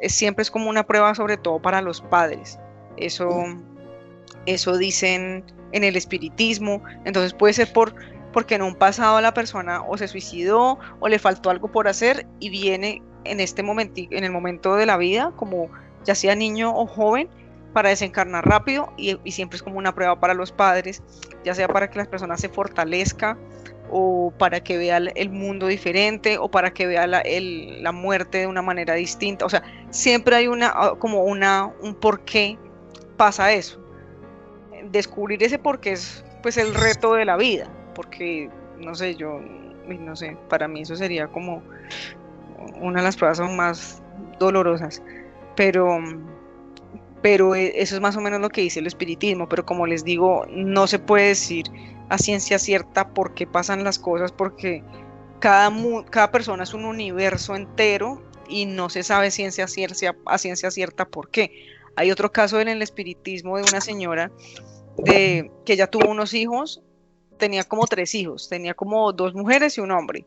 siempre es como una prueba, sobre todo para los padres. Eso dicen en el espiritismo. Entonces puede ser porque en un pasado la persona o se suicidó o le faltó algo por hacer y viene en el momento de la vida, como ya sea niño o joven, para desencarnar rápido y siempre es como una prueba para los padres, ya sea para que la persona se fortalezca o para que vea el mundo diferente o para que vea la muerte de una manera distinta. O sea, siempre hay un por qué pasa eso. Descubrir ese por qué es pues el reto de la vida, porque no sé, para mí eso sería como una de las pruebas más dolorosas, pero eso es más o menos lo que dice el espiritismo. Pero como les digo, no se puede decir a ciencia cierta por qué pasan las cosas, porque cada persona es un universo entero y no se sabe a ciencia cierta por qué. Hay otro caso en el espiritismo de una señora que ella tuvo unos hijos, tenía como 3 hijos, tenía como 2 mujeres y un hombre,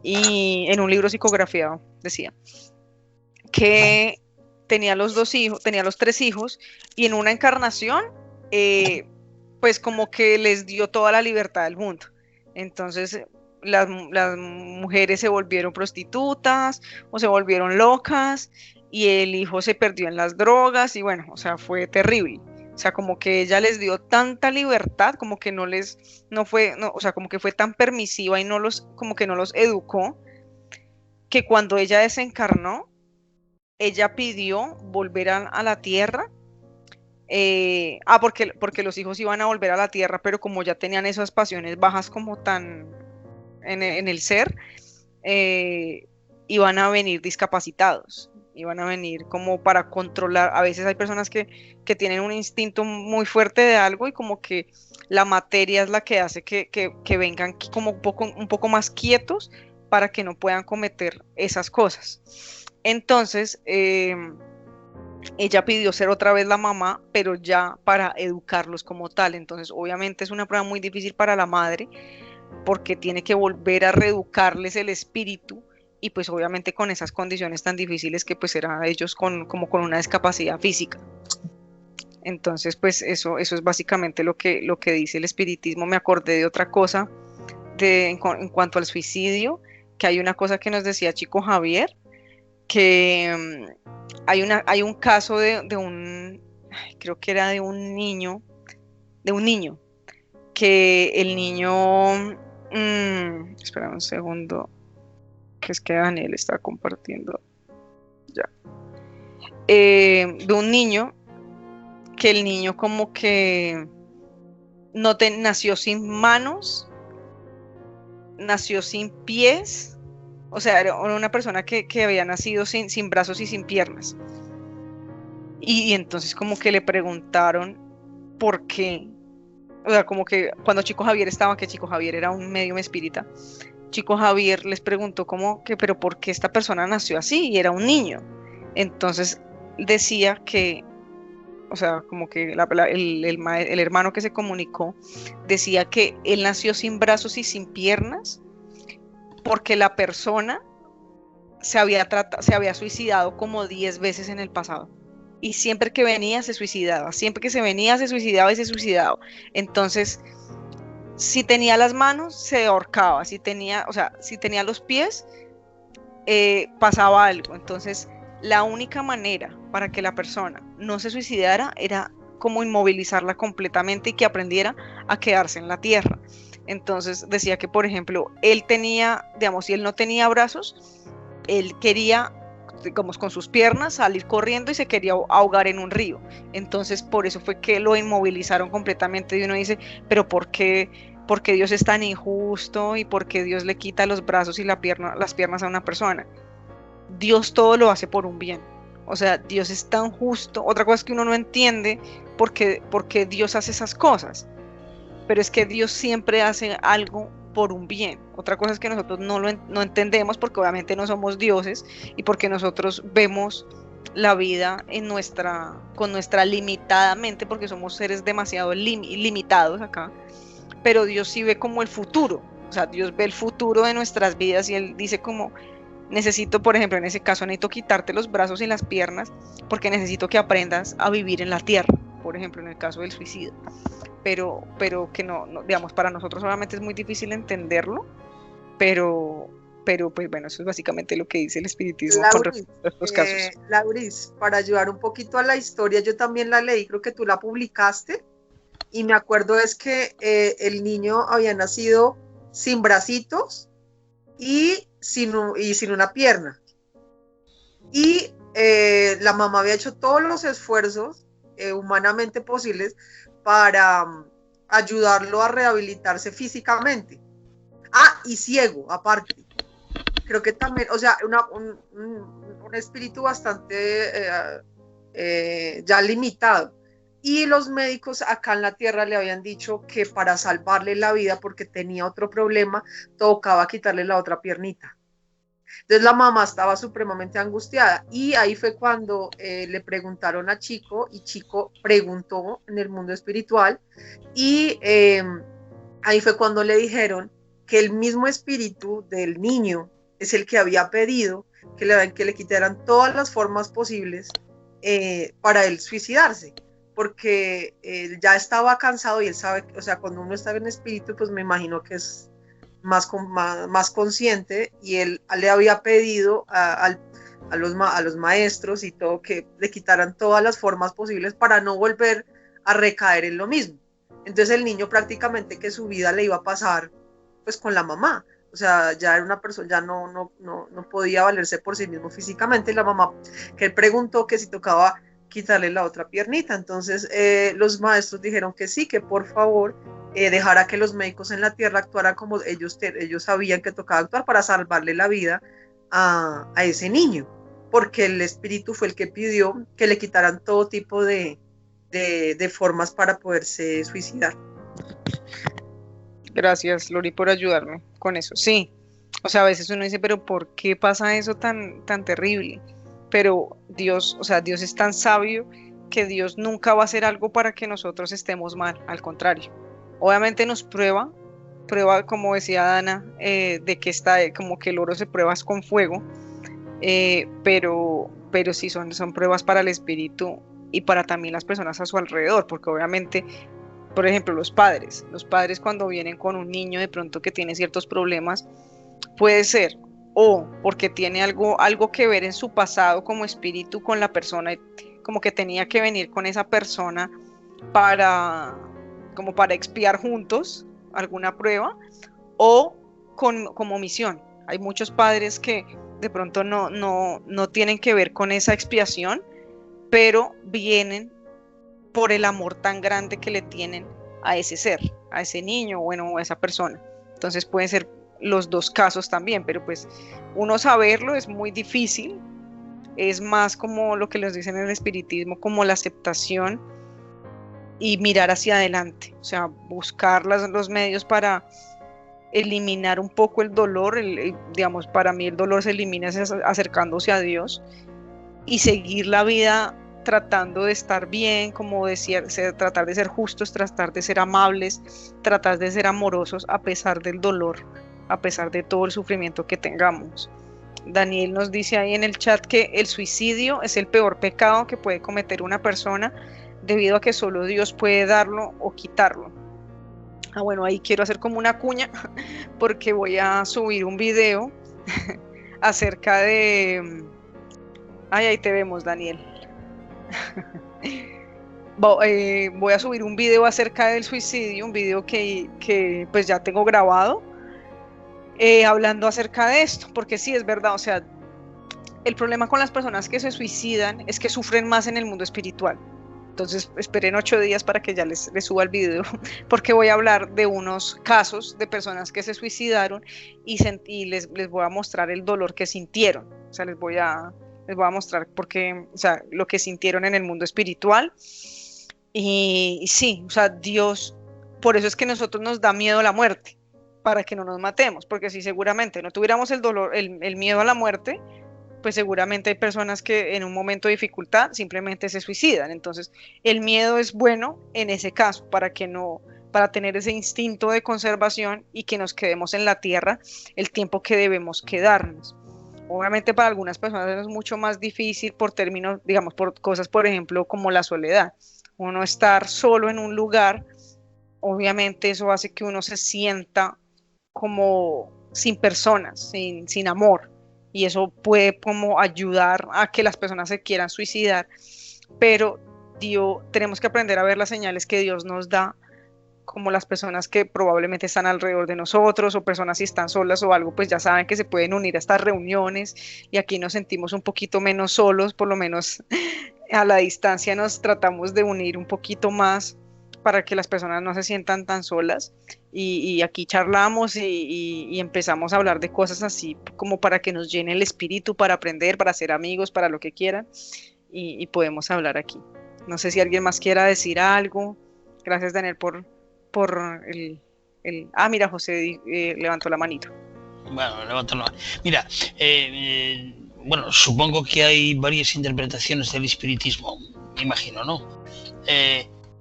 y en un libro psicografiado decía que tenía los 3 hijos, y en una encarnación pues como que les dio toda la libertad del mundo. Entonces las mujeres se volvieron prostitutas o se volvieron locas y el hijo se perdió en las drogas y bueno, o sea, fue terrible. O sea, como que ella les dio tanta libertad, como que o sea, como que fue tan permisiva y como que no los educó, que cuando ella desencarnó, ella pidió volver a la tierra. Porque los hijos iban a volver a la tierra, pero como ya tenían esas pasiones bajas como tan en el ser, iban a venir discapacitados, iban a venir como para controlar. A veces hay personas que tienen un instinto muy fuerte de algo y como que la materia es la que hace que vengan como un poco más quietos para que no puedan cometer esas cosas. Entonces, ella pidió ser otra vez la mamá, pero ya para educarlos como tal. Entonces, obviamente es una prueba muy difícil para la madre, porque tiene que volver a reeducarles el espíritu, y pues obviamente con esas condiciones tan difíciles que pues eran ellos como con una discapacidad física. Entonces, pues eso es básicamente lo que dice el espiritismo. Me acordé de otra cosa en cuanto al suicidio, que hay una cosa que nos decía Chico Javier, que hay un caso creo que era de un niño, que el niño, espera un segundo, que es que Daniel está compartiendo ya, de un niño, que el niño como que nació sin manos, nació sin pies. O sea, era una persona que había nacido sin brazos y sin piernas. Y entonces como que le preguntaron por qué. O sea, como que cuando Chico Javier que Chico Javier era un medium espírita, Chico Javier les preguntó pero ¿por qué esta persona nació así? Y era un niño. Entonces decía que, o sea, como que el hermano que se comunicó decía que él nació sin brazos y sin piernas porque la persona se había suicidado como 10 veces en el pasado. Y siempre que venía se suicidaba. Siempre que se venía se suicidaba y se suicidaba. Entonces, si tenía las manos, se ahorcaba. Si tenía los pies, pasaba algo. Entonces, la única manera para que la persona no se suicidara era como inmovilizarla completamente y que aprendiera a quedarse en la tierra. Entonces decía que, por ejemplo, él tenía, digamos, si él no tenía brazos, él quería, digamos, con sus piernas salir corriendo y se quería ahogar en un río. Entonces, por eso fue que lo inmovilizaron completamente. Y uno dice, pero ¿por qué Dios es tan injusto? ¿Y por qué Dios le quita los brazos y las piernas a una persona? Dios todo lo hace por un bien. O sea, Dios es tan justo. Otra cosa es que uno no entiende por qué Dios hace esas cosas, pero es que Dios siempre hace algo por un bien. Otra cosa es que nosotros no entendemos porque obviamente no somos dioses y porque nosotros vemos la vida con nuestra limitada mente, porque somos seres demasiado limitados acá, pero Dios sí ve como el futuro. O sea, Dios ve el futuro de nuestras vidas y Él dice como, necesito, por ejemplo, en ese caso, necesito quitarte los brazos y las piernas porque necesito que aprendas a vivir en la tierra, por ejemplo, en el caso del suicidio. Pero que no, digamos, para nosotros obviamente es muy difícil entenderlo, pero pues bueno, eso es básicamente lo que dice el espiritismo con respecto a estos casos. Lauris, para ayudar un poquito a la historia, yo también la leí, creo que tú la publicaste, y me acuerdo es que el niño había nacido sin bracitos y sin una pierna. Y la mamá había hecho todos los esfuerzos humanamente posibles para ayudarlo a rehabilitarse físicamente. Y ciego, aparte. Creo que también, o sea, un espíritu bastante ya limitado. Y los médicos acá en la tierra le habían dicho que para salvarle la vida, porque tenía otro problema, tocaba quitarle la otra piernita. Entonces la mamá estaba supremamente angustiada y ahí fue cuando le preguntaron a Chico y Chico preguntó en el mundo espiritual y ahí fue cuando le dijeron que el mismo espíritu del niño es el que había pedido que le quitaran todas las formas posibles para él suicidarse, porque él ya estaba cansado y él sabe, o sea, cuando uno está en espíritu, pues me imagino que es más consciente, y él le había pedido a los maestros y todo que le quitaran todas las formas posibles para no volver a recaer en lo mismo. Entonces el niño prácticamente que su vida le iba a pasar pues con la mamá, o sea, ya era una persona, ya no podía valerse por sí mismo físicamente, y la mamá que él preguntó que si tocaba quitarle la otra piernita. Entonces los maestros dijeron que sí, que por favor dejara que los médicos en la tierra actuaran como ellos sabían que tocaba actuar para salvarle la vida a ese niño, porque el espíritu fue el que pidió que le quitaran todo tipo de formas para poderse suicidar. Gracias, Lori, por ayudarme con eso. Sí, o sea, a veces uno dice, pero ¿por qué pasa eso tan terrible? Pero Dios, o sea, Dios es tan sabio que Dios nunca va a hacer algo para que nosotros estemos mal, al contrario. Obviamente nos prueba, como decía Dana, de que está, como que el oro se prueba con fuego, pero sí son pruebas para el espíritu y para también las personas a su alrededor, porque obviamente, por ejemplo, los padres cuando vienen con un niño de pronto que tiene ciertos problemas, puede ser o porque tiene algo que ver en su pasado como espíritu con la persona, como que tenía que venir con esa persona para expiar juntos alguna prueba, o como misión. Hay muchos padres que de pronto no tienen que ver con esa expiación, pero vienen por el amor tan grande que le tienen a ese ser, a ese niño, bueno, o a esa persona. Entonces pueden ser los dos casos también, pero pues uno saberlo es muy difícil, es más como lo que les dicen en el espiritismo, como la aceptación y mirar hacia adelante, o sea, buscar los medios para eliminar un poco el dolor, digamos, para mí el dolor se elimina acercándose a Dios y seguir la vida tratando de estar bien, como decía, tratar de ser justos, tratar de ser amables, tratar de ser amorosos a pesar del dolor, a pesar de todo el sufrimiento que tengamos. Daniel nos dice ahí en el chat que el suicidio es el peor pecado que puede cometer una persona debido a que solo Dios puede darlo o quitarlo. Bueno, ahí quiero hacer como una cuña porque voy a subir un video acerca de... ahí te vemos, Daniel. Voy a subir un video acerca del suicidio, un video que pues ya tengo grabado, hablando acerca de esto, porque sí, es verdad, o sea, el problema con las personas que se suicidan es que sufren más en el mundo espiritual. Entonces esperen 8 días para que ya les suba el video, porque voy a hablar de unos casos de personas que se suicidaron y les voy a mostrar el dolor que sintieron. O sea, les voy a Les voy a mostrar porque, o sea, lo que sintieron en el mundo espiritual. Y sí, o sea, Dios, por eso es que a nosotros nos da miedo la muerte, para que no nos matemos, porque si seguramente no tuviéramos el dolor, el miedo a la muerte, pues seguramente hay personas que en un momento de dificultad simplemente se suicidan. Entonces, el miedo es bueno en ese caso, para tener ese instinto de conservación y que nos quedemos en la tierra el tiempo que debemos quedarnos. Obviamente para algunas personas es mucho más difícil por términos, digamos, por cosas, por ejemplo, como la soledad. Uno estar solo en un lugar, obviamente eso hace que uno se sienta como sin personas, sin amor, y eso puede como ayudar a que las personas se quieran suicidar, pero tenemos que aprender a ver las señales que Dios nos da, como las personas que probablemente están alrededor de nosotros, o personas si están solas o algo, pues ya saben que se pueden unir a estas reuniones, y aquí nos sentimos un poquito menos solos, por lo menos a la distancia nos tratamos de unir un poquito más para que las personas no se sientan tan solas, y aquí charlamos y empezamos a hablar de cosas así como para que nos llene el espíritu, para aprender, para ser amigos, para lo que quieran, y podemos hablar aquí. No sé si alguien más quiera decir algo. Gracias, Daniel, por mira, José levantó la manito. Bueno, levántalo. Mira, bueno, supongo que hay varias interpretaciones del espiritismo, me imagino, ¿no?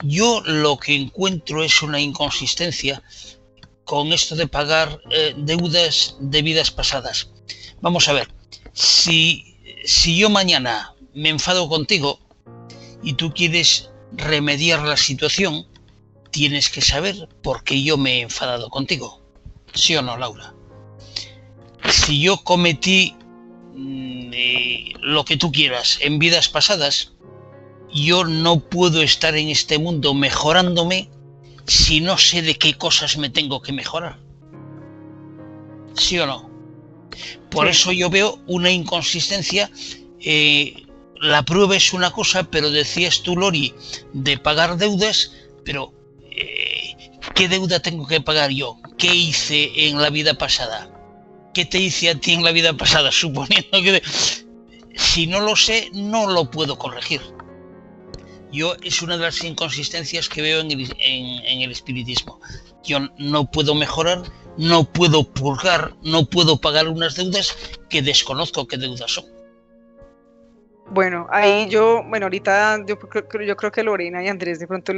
Yo lo que encuentro es una inconsistencia con esto de pagar deudas de vidas pasadas. Vamos a ver, si yo mañana me enfado contigo y tú quieres remediar la situación, tienes que saber por qué yo me he enfadado contigo. ¿Sí o no, Laura? Si yo cometí lo que tú quieras en vidas pasadas, yo no puedo estar en este mundo mejorándome si no sé de qué cosas me tengo que mejorar. ¿Sí o no? Por eso yo veo una inconsistencia. La prueba es una cosa, pero decías tú, Lori, de pagar deudas, pero ¿qué deuda tengo que pagar yo? ¿Qué hice en la vida pasada? ¿Qué te hice a ti en la vida pasada? Suponiendo que si no lo sé, no lo puedo corregir. Es una de las inconsistencias que veo en el espiritismo. Yo no puedo mejorar, no puedo purgar, no puedo pagar unas deudas que desconozco qué deudas son. Bueno, ahí ahorita yo creo que Lorena y Andrés de pronto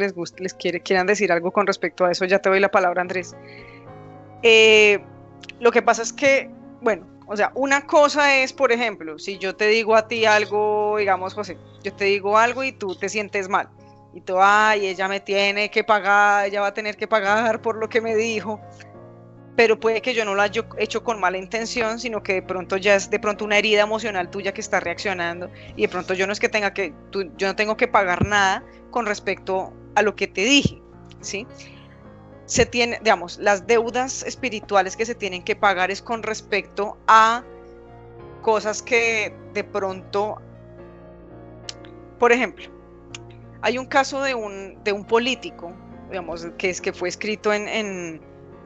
quieran decir algo con respecto a eso. Ya te doy la palabra, Andrés. Lo que pasa es que, o sea, una cosa es, por ejemplo, si yo te digo a ti algo, digamos, José, yo te digo algo y tú te sientes mal, y tú, ella me tiene que pagar, ella va a tener que pagar por lo que me dijo, pero puede que yo no lo haya hecho con mala intención, sino que de pronto ya es una herida emocional tuya que está reaccionando, y de pronto yo no tengo que pagar nada con respecto a lo que te dije, ¿sí? Las deudas espirituales que se tienen que pagar es con respecto a cosas que de pronto, por ejemplo, hay un caso de un político, digamos, que fue escrito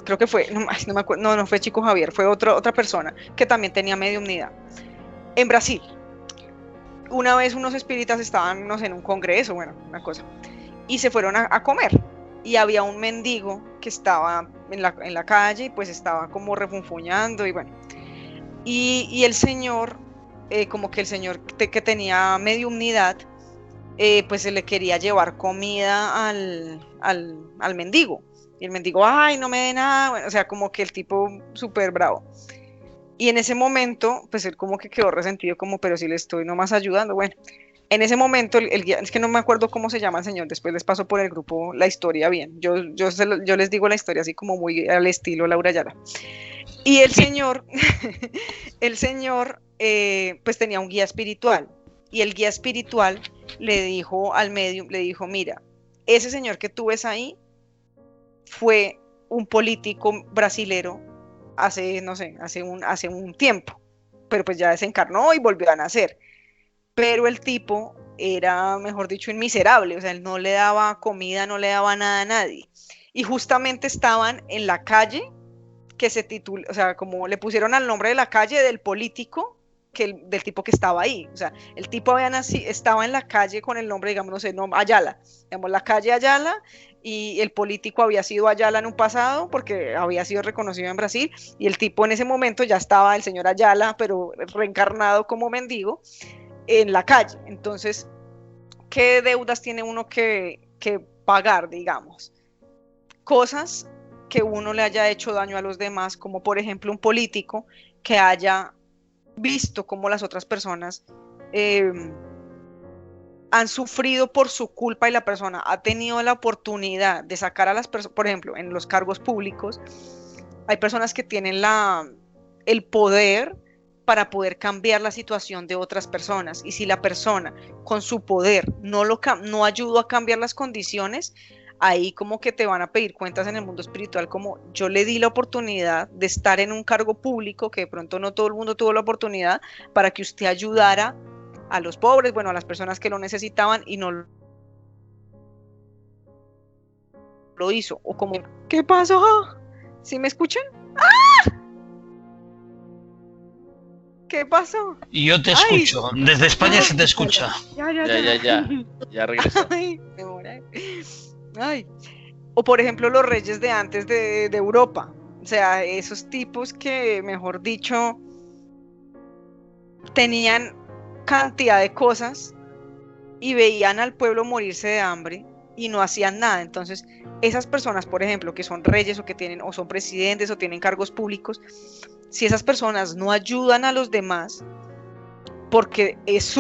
creo que fue, no me acuerdo, no fue Chico Javier, fue otra persona que también tenía mediumnidad. En Brasil, una vez unos espíritas estaban, no sé, en un congreso, una cosa, y se fueron a comer. Y había un mendigo que estaba en la calle y pues estaba como refunfuñando y el señor, como que el señor que tenía mediumnidad, pues se le quería llevar comida al mendigo, y el mendigo, no me dé nada, o sea, como que el tipo súper bravo. Y en ese momento, pues él como que quedó resentido, como, pero si le estoy nomás ayudando, En ese momento, el guía, es que no me acuerdo cómo se llama el señor, después les paso por el grupo la historia bien. Yo les digo la historia así como muy al estilo Laura Ayala. Y el señor, pues tenía un guía espiritual, y el guía espiritual le dijo al medium, mira, ese señor que tú ves ahí fue un político brasilero hace un tiempo, pero pues ya desencarnó y volvió a nacer. Pero el tipo era, mejor dicho, un miserable, o sea, él no le daba comida, no le daba nada a nadie. Y justamente estaban en la calle que se titula, o sea, como le pusieron al nombre de la calle del político del tipo que estaba ahí. O sea, el tipo estaba en la calle con el nombre, digamos, no sé, Ayala, digamos, la calle Ayala, y el político había sido Ayala en un pasado porque había sido reconocido en Brasil, y el tipo en ese momento ya estaba el señor Ayala, pero reencarnado como mendigo, en la calle. Entonces, ¿qué deudas tiene uno que pagar, digamos? Cosas que uno le haya hecho daño a los demás, como por ejemplo un político que haya visto cómo las otras personas han sufrido por su culpa y la persona ha tenido la oportunidad de sacar a las personas, por ejemplo, en los cargos públicos, hay personas que tienen el poder para poder cambiar la situación de otras personas, y si la persona con su poder no ayudó a cambiar las condiciones, ahí como que te van a pedir cuentas en el mundo espiritual, como yo le di la oportunidad de estar en un cargo público, que de pronto no todo el mundo tuvo la oportunidad, para que usted ayudara a los pobres, bueno, a las personas que lo necesitaban, y no lo hizo. O como, ¿qué pasó? ¿Sí me escuchan? ¡Ah! ¿Qué pasó? Y yo te escucho, desde España se te escucha. Ya regresó. Ay, ay. O por ejemplo los reyes de antes de Europa, o sea, esos tipos que, mejor dicho, tenían cantidad de cosas y veían al pueblo morirse de hambre y no hacían nada. Entonces, esas personas, por ejemplo, que son reyes o que tienen, o son presidentes o tienen cargos públicos, si esas personas no ayudan a los demás, porque es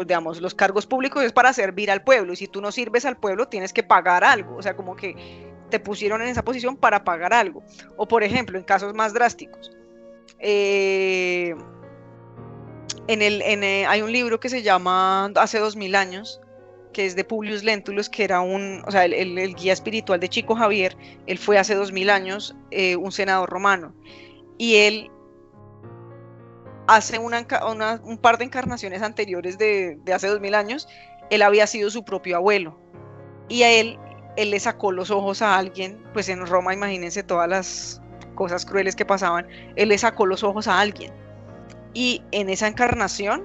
digamos, los cargos públicos es para servir al pueblo, y si tú no sirves al pueblo tienes que pagar algo, o sea, como que te pusieron en esa posición para pagar algo. O por ejemplo, en casos más drásticos, hay un libro que se llama Hace 2000 años, que es de Publius Lentulus, que era el guía espiritual de Chico Javier. Él fue hace 2000 años un senador romano, y él hace un par de encarnaciones anteriores de hace 2000 años, él había sido su propio abuelo, y a él le sacó los ojos a alguien, pues en Roma, imagínense todas las cosas crueles que pasaban, él le sacó los ojos a alguien, y en esa encarnación,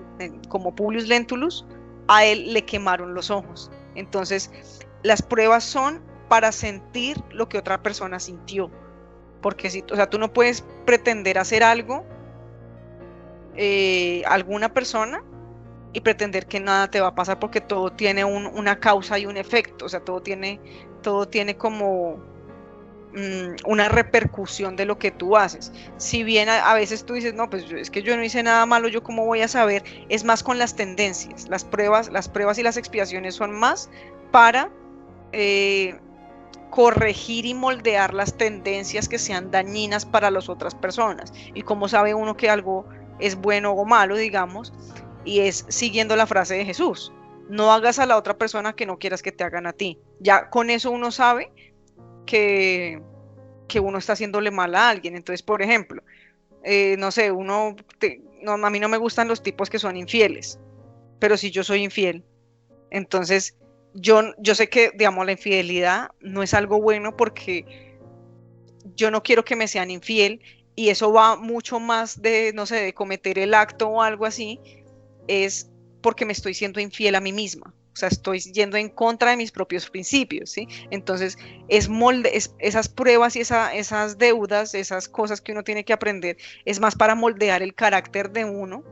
como Publius Lentulus, a él le quemaron los ojos. Entonces, las pruebas son para sentir lo que otra persona sintió, porque tú no puedes pretender hacer algo alguna persona y pretender que nada te va a pasar, porque todo tiene una causa y un efecto, o sea, todo tiene como una repercusión de lo que tú haces. Si bien a veces tú dices, no, pues es que yo no hice nada malo, yo cómo voy a saber, es más con las tendencias. Las pruebas y las expiaciones son más para corregir y moldear las tendencias que sean dañinas para las otras personas. Y cómo sabe uno que algo es bueno o malo, digamos, y es siguiendo la frase de Jesús: no hagas a la otra persona que no quieras que te hagan a ti. Ya con eso uno sabe que uno está haciéndole mal a alguien. Entonces, por ejemplo, no sé, a mí no me gustan los tipos que son infieles, pero si yo soy infiel, entonces yo sé que, digamos, la infidelidad no es algo bueno, porque yo no quiero que me sean infiel, y eso va mucho más de, no sé, de cometer el acto o algo así, es porque me estoy siendo infiel a mí misma. O sea, estoy yendo en contra de mis propios principios, ¿sí? Entonces, esas pruebas y esas deudas, esas cosas que uno tiene que aprender, es más para moldear el carácter de uno,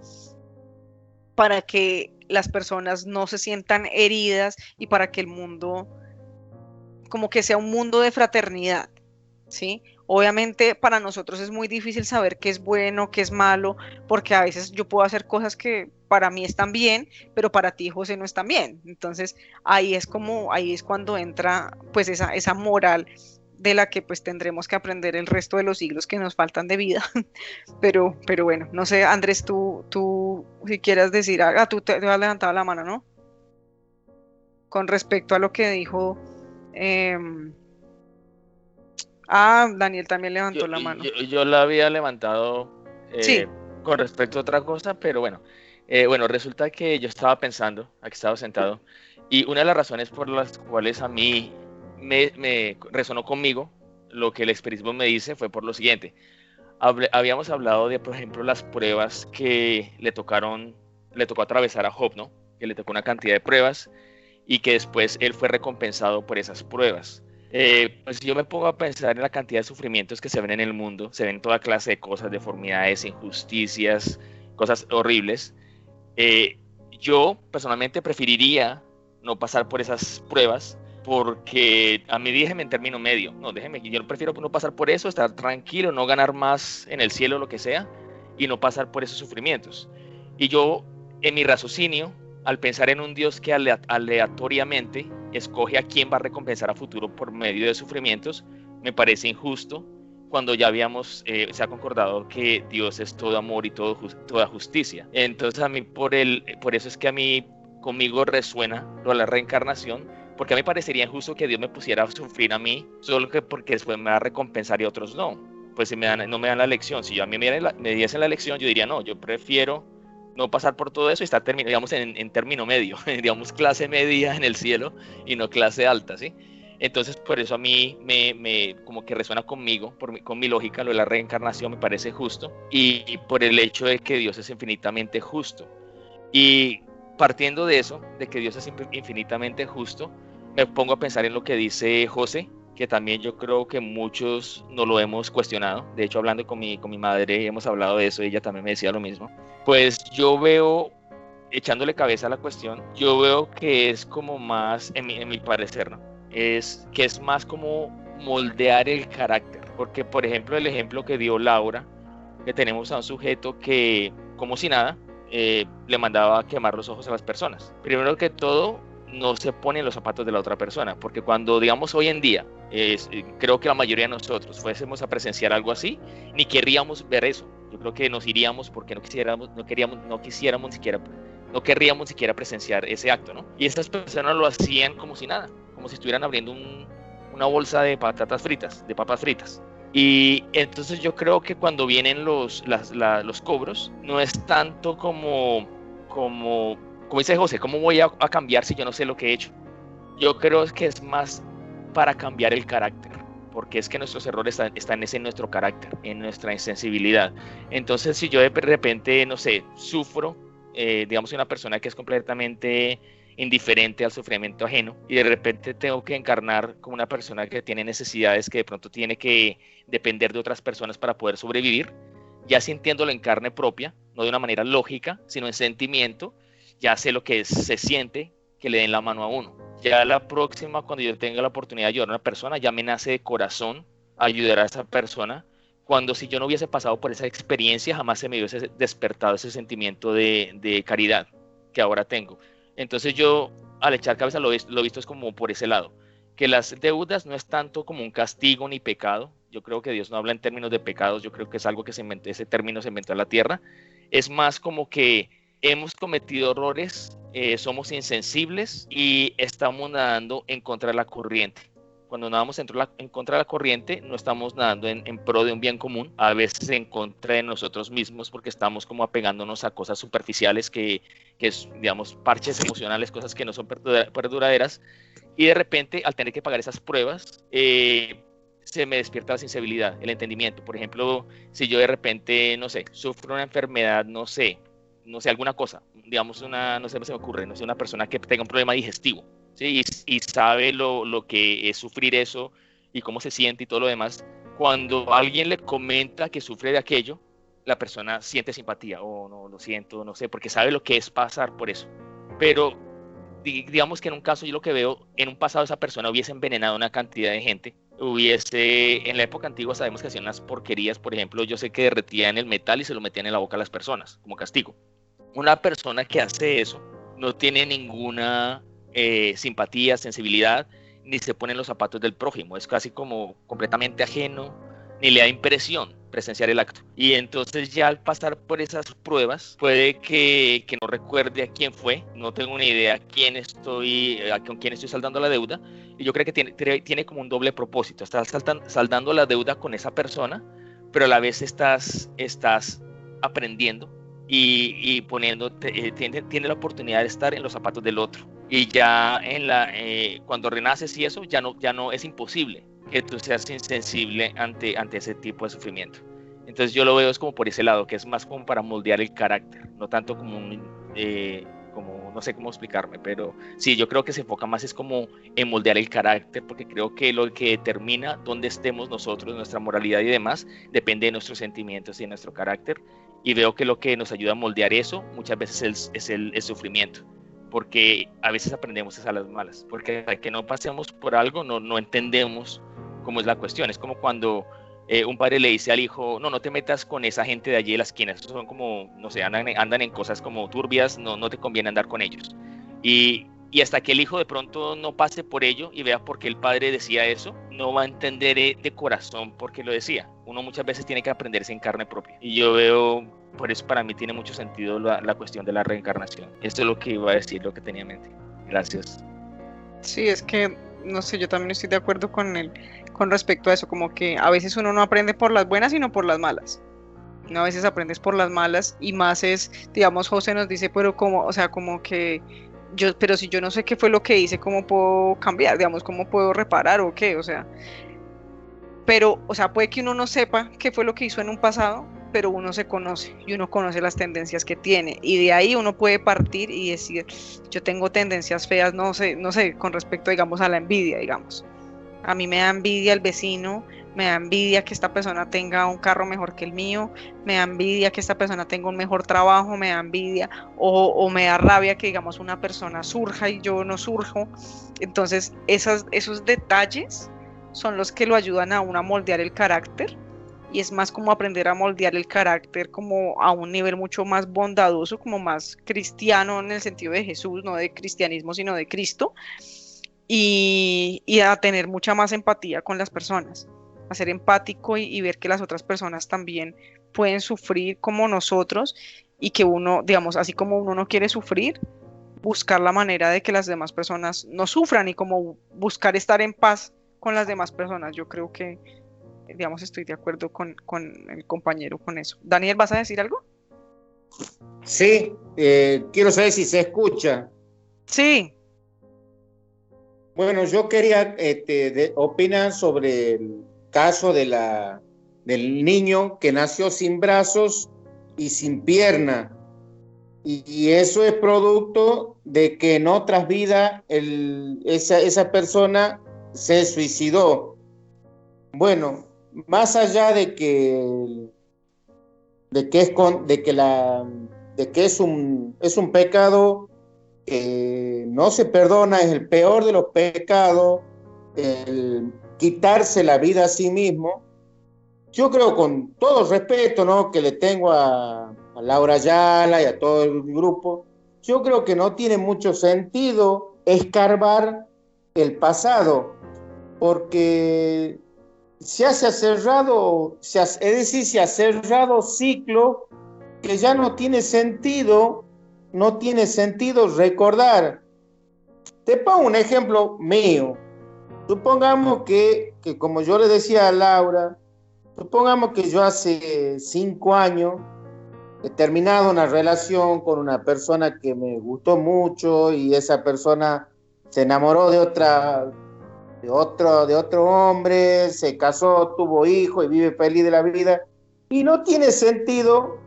para que las personas no se sientan heridas, y para que el mundo como que sea un mundo de fraternidad, ¿sí? Obviamente para nosotros es muy difícil saber qué es bueno, qué es malo, porque a veces yo puedo hacer cosas que para mí están bien, pero para ti, José, no están bien. Entonces ahí es cuando entra pues esa moral, de la que pues tendremos que aprender el resto de los siglos que nos faltan de vida. pero bueno, no sé, Andrés, tú si quieras decir, tú te has levantado la mano, ¿no? Con respecto a lo que dijo Daniel también levantó la mano. Yo la había levantado Sí. con respecto a otra cosa, pero bueno, resulta que yo estaba pensando, aquí estaba sentado, y una de las razones por las cuales a mí me resonó conmigo lo que el espiritismo me dice fue por lo siguiente. Habíamos hablado de, por ejemplo, las pruebas que le tocó atravesar a Job, ¿no? Que le tocó una cantidad de pruebas y que después él fue recompensado por esas pruebas. Pues yo me pongo a pensar en la cantidad de sufrimientos que se ven en el mundo, se ven toda clase de cosas, deformidades, injusticias, cosas horribles. Yo personalmente preferiría no pasar por esas pruebas, porque a mí déjeme en término medio, no, déjeme, yo prefiero no pasar por eso, estar tranquilo, no ganar más en el cielo, lo que sea, y no pasar por esos sufrimientos. Y yo, en mi raciocinio, al pensar en un Dios que aleatoriamente escoge a quién va a recompensar a futuro por medio de sufrimientos, me parece injusto cuando ya se ha concordado que Dios es todo amor y toda justicia. Entonces a mí, por eso es que conmigo resuena lo de la reencarnación, porque a mí me parecería injusto que Dios me pusiera a sufrir a mí, solo que porque después me va a recompensar y a otros no. Pues si no me dan la lección, si yo a mí me diesen la lección, yo diría no, yo prefiero no pasar por todo eso y estar, digamos, en término medio, digamos, clase media en el cielo y no clase alta, ¿sí? Entonces, por eso a mí me como que resuena conmigo, con mi lógica, lo de la reencarnación me parece justo, y por el hecho de que Dios es infinitamente justo. Y partiendo de eso, de que Dios es infinitamente justo, me pongo a pensar en lo que dice José, que también yo creo que muchos no lo hemos cuestionado. De hecho, hablando con mi madre, hemos hablado de eso, ella también me decía lo mismo. Pues yo veo, echándole cabeza a la cuestión, yo veo que es como más, en mi parecer, ¿no? Que es más como moldear el carácter. Porque, por ejemplo, el ejemplo que dio Laura, que tenemos a un sujeto que, como si nada, le mandaba a quemar los ojos a las personas. Primero que todo, no se pone en los zapatos de la otra persona, porque cuando, digamos, hoy en día, creo que la mayoría de nosotros fuésemos a presenciar algo así, ni querríamos ver eso. Yo creo que nos iríamos porque no querríamos siquiera presenciar ese acto, ¿no? Y estas personas lo hacían como si nada, como si estuvieran abriendo una bolsa de papas fritas. Y entonces yo creo que cuando vienen los cobros, no es tanto como dice José, ¿cómo voy a cambiar si yo no sé lo que he hecho? Yo creo que es más para cambiar el carácter, porque es que nuestros errores están en nuestro carácter, en nuestra insensibilidad. Entonces, si yo de repente, no sé, sufro, digamos, una persona que es completamente indiferente al sufrimiento ajeno, y de repente tengo que encarnar como una persona que tiene necesidades, que de pronto tiene que depender de otras personas para poder sobrevivir, ya sintiéndolo en carne propia, no de una manera lógica, sino en sentimiento, ya sé lo que se siente que le den la mano a uno. Ya la próxima, cuando yo tenga la oportunidad de ayudar a una persona, ya me nace de corazón ayudar a esa persona, cuando si yo no hubiese pasado por esa experiencia, jamás se me hubiese despertado ese sentimiento de caridad que ahora tengo. Entonces yo, al echar cabeza, lo he visto es como por ese lado, que las deudas no es tanto como un castigo ni pecado. Yo creo que Dios no habla en términos de pecados, yo creo que es algo que ese término se inventó en la tierra. Es más como que hemos cometido errores, somos insensibles y estamos nadando en contra de la corriente. Cuando nadamos en contra de la corriente, no estamos nadando en pro de un bien común, a veces en contra de nosotros mismos, porque estamos como apegándonos a cosas superficiales que es, digamos, parches emocionales, cosas que no son perduraderas, y de repente, al tener que pagar esas pruebas, se me despierta la sensibilidad, el entendimiento. Por ejemplo, si yo de repente, no sé, sufro una enfermedad, no sé, alguna cosa, digamos, no sé, se me ocurre, no sé, una persona que tenga un problema digestivo, ¿sí? Y sabe lo que es sufrir eso y cómo se siente y todo lo demás. Cuando alguien le comenta que sufre de aquello, la persona siente simpatía, no, lo siento, no sé, porque sabe lo que es pasar por eso. Pero digamos que en un caso yo lo que veo, en un pasado esa persona hubiese envenenado una cantidad de gente, en la época antigua sabemos que hacían unas porquerías. Por ejemplo, yo sé que derretían el metal y se lo metían en la boca a las personas como castigo. Una persona que hace eso no tiene ninguna simpatía, sensibilidad, ni se pone en los zapatos del prójimo, es casi como completamente ajeno, ni le da impresión presenciar el acto. Y entonces ya al pasar por esas pruebas, puede que no recuerde a quién fue, no tengo una idea con quién estoy saldando la deuda, y yo creo que tiene como un doble propósito. Estás saldando la deuda con esa persona, pero a la vez estás aprendiendo y tiene la oportunidad de estar en los zapatos del otro. Y ya cuando renaces y eso, ya no es imposible que tú seas insensible ante ese tipo de sufrimiento. Entonces yo lo veo es como por ese lado, que es más como para moldear el carácter, no tanto como como no sé cómo explicarme, pero sí, yo creo que se enfoca más es como en moldear el carácter, porque creo que lo que determina dónde estemos nosotros, nuestra moralidad y demás, depende de nuestros sentimientos y de nuestro carácter, y veo que lo que nos ayuda a moldear eso muchas veces es el sufrimiento, porque a veces aprendemos a las malas, porque hasta que no pasemos por algo no entendemos cómo es la cuestión. Es como cuando un padre le dice al hijo, no te metas con esa gente de allí de la esquina, esos son como, no sé, andan en cosas como turbias, no te conviene andar con ellos. Y hasta que el hijo de pronto no pase por ello y vea por qué el padre decía eso, no va a entender de corazón por qué lo decía. Uno muchas veces tiene que aprenderse en carne propia. Y yo veo, por eso para mí tiene mucho sentido la cuestión de la reencarnación. Esto es lo que iba a decir, lo que tenía en mente. Gracias. Sí, es que, no sé, yo también estoy de acuerdo con respecto a eso, como que a veces uno no aprende por las buenas, sino por las malas. No, a veces aprendes por las malas y más es, digamos, José nos dice, pero como, o sea, como que pero si yo no sé qué fue lo que hice, ¿cómo puedo cambiar? Digamos, ¿cómo puedo reparar o qué? O sea, pero, o sea, puede que uno no sepa qué fue lo que hizo en un pasado, pero uno se conoce y uno conoce las tendencias que tiene y de ahí uno puede partir y decir, yo tengo tendencias feas, no sé, con respecto, digamos, a la envidia, digamos. A mí me da envidia el vecino, me da envidia que esta persona tenga un carro mejor que el mío, me da envidia que esta persona tenga un mejor trabajo, me da envidia o me da rabia que, digamos, una persona surja y yo no surjo. Entonces, esos detalles son los que lo ayudan a uno a moldear el carácter y es más como aprender a moldear el carácter como a un nivel mucho más bondadoso, como más cristiano en el sentido de Jesús, no de cristianismo, sino de Cristo. Y a tener mucha más empatía con las personas, a ser empático y ver que las otras personas también pueden sufrir como nosotros y que uno, digamos, así como uno no quiere sufrir, buscar la manera de que las demás personas no sufran y como buscar estar en paz con las demás personas. Yo creo que, digamos, estoy de acuerdo con el compañero con eso. Daniel, ¿vas a decir algo? Sí, quiero saber si se escucha. Sí. Bueno, yo quería opinar sobre el caso del niño que nació sin brazos y sin pierna. Y eso es producto de que en otras vidas esa persona se suicidó. Bueno, más allá de que es un pecado, no se perdona, es el peor de los pecados, el quitarse la vida a sí mismo. Yo creo, con todo el respeto, ¿no?, que le tengo a Laura Ayala y a todo el grupo, yo creo que no tiene mucho sentido escarbar el pasado, porque se ha cerrado ciclo que ya no tiene sentido recordar. Te pongo un ejemplo mío. Supongamos que como yo le decía a Laura, supongamos que yo hace 5 años he terminado una relación con una persona que me gustó mucho y esa persona se enamoró de otro hombre, se casó, tuvo hijos y vive feliz de la vida. Y no tiene sentido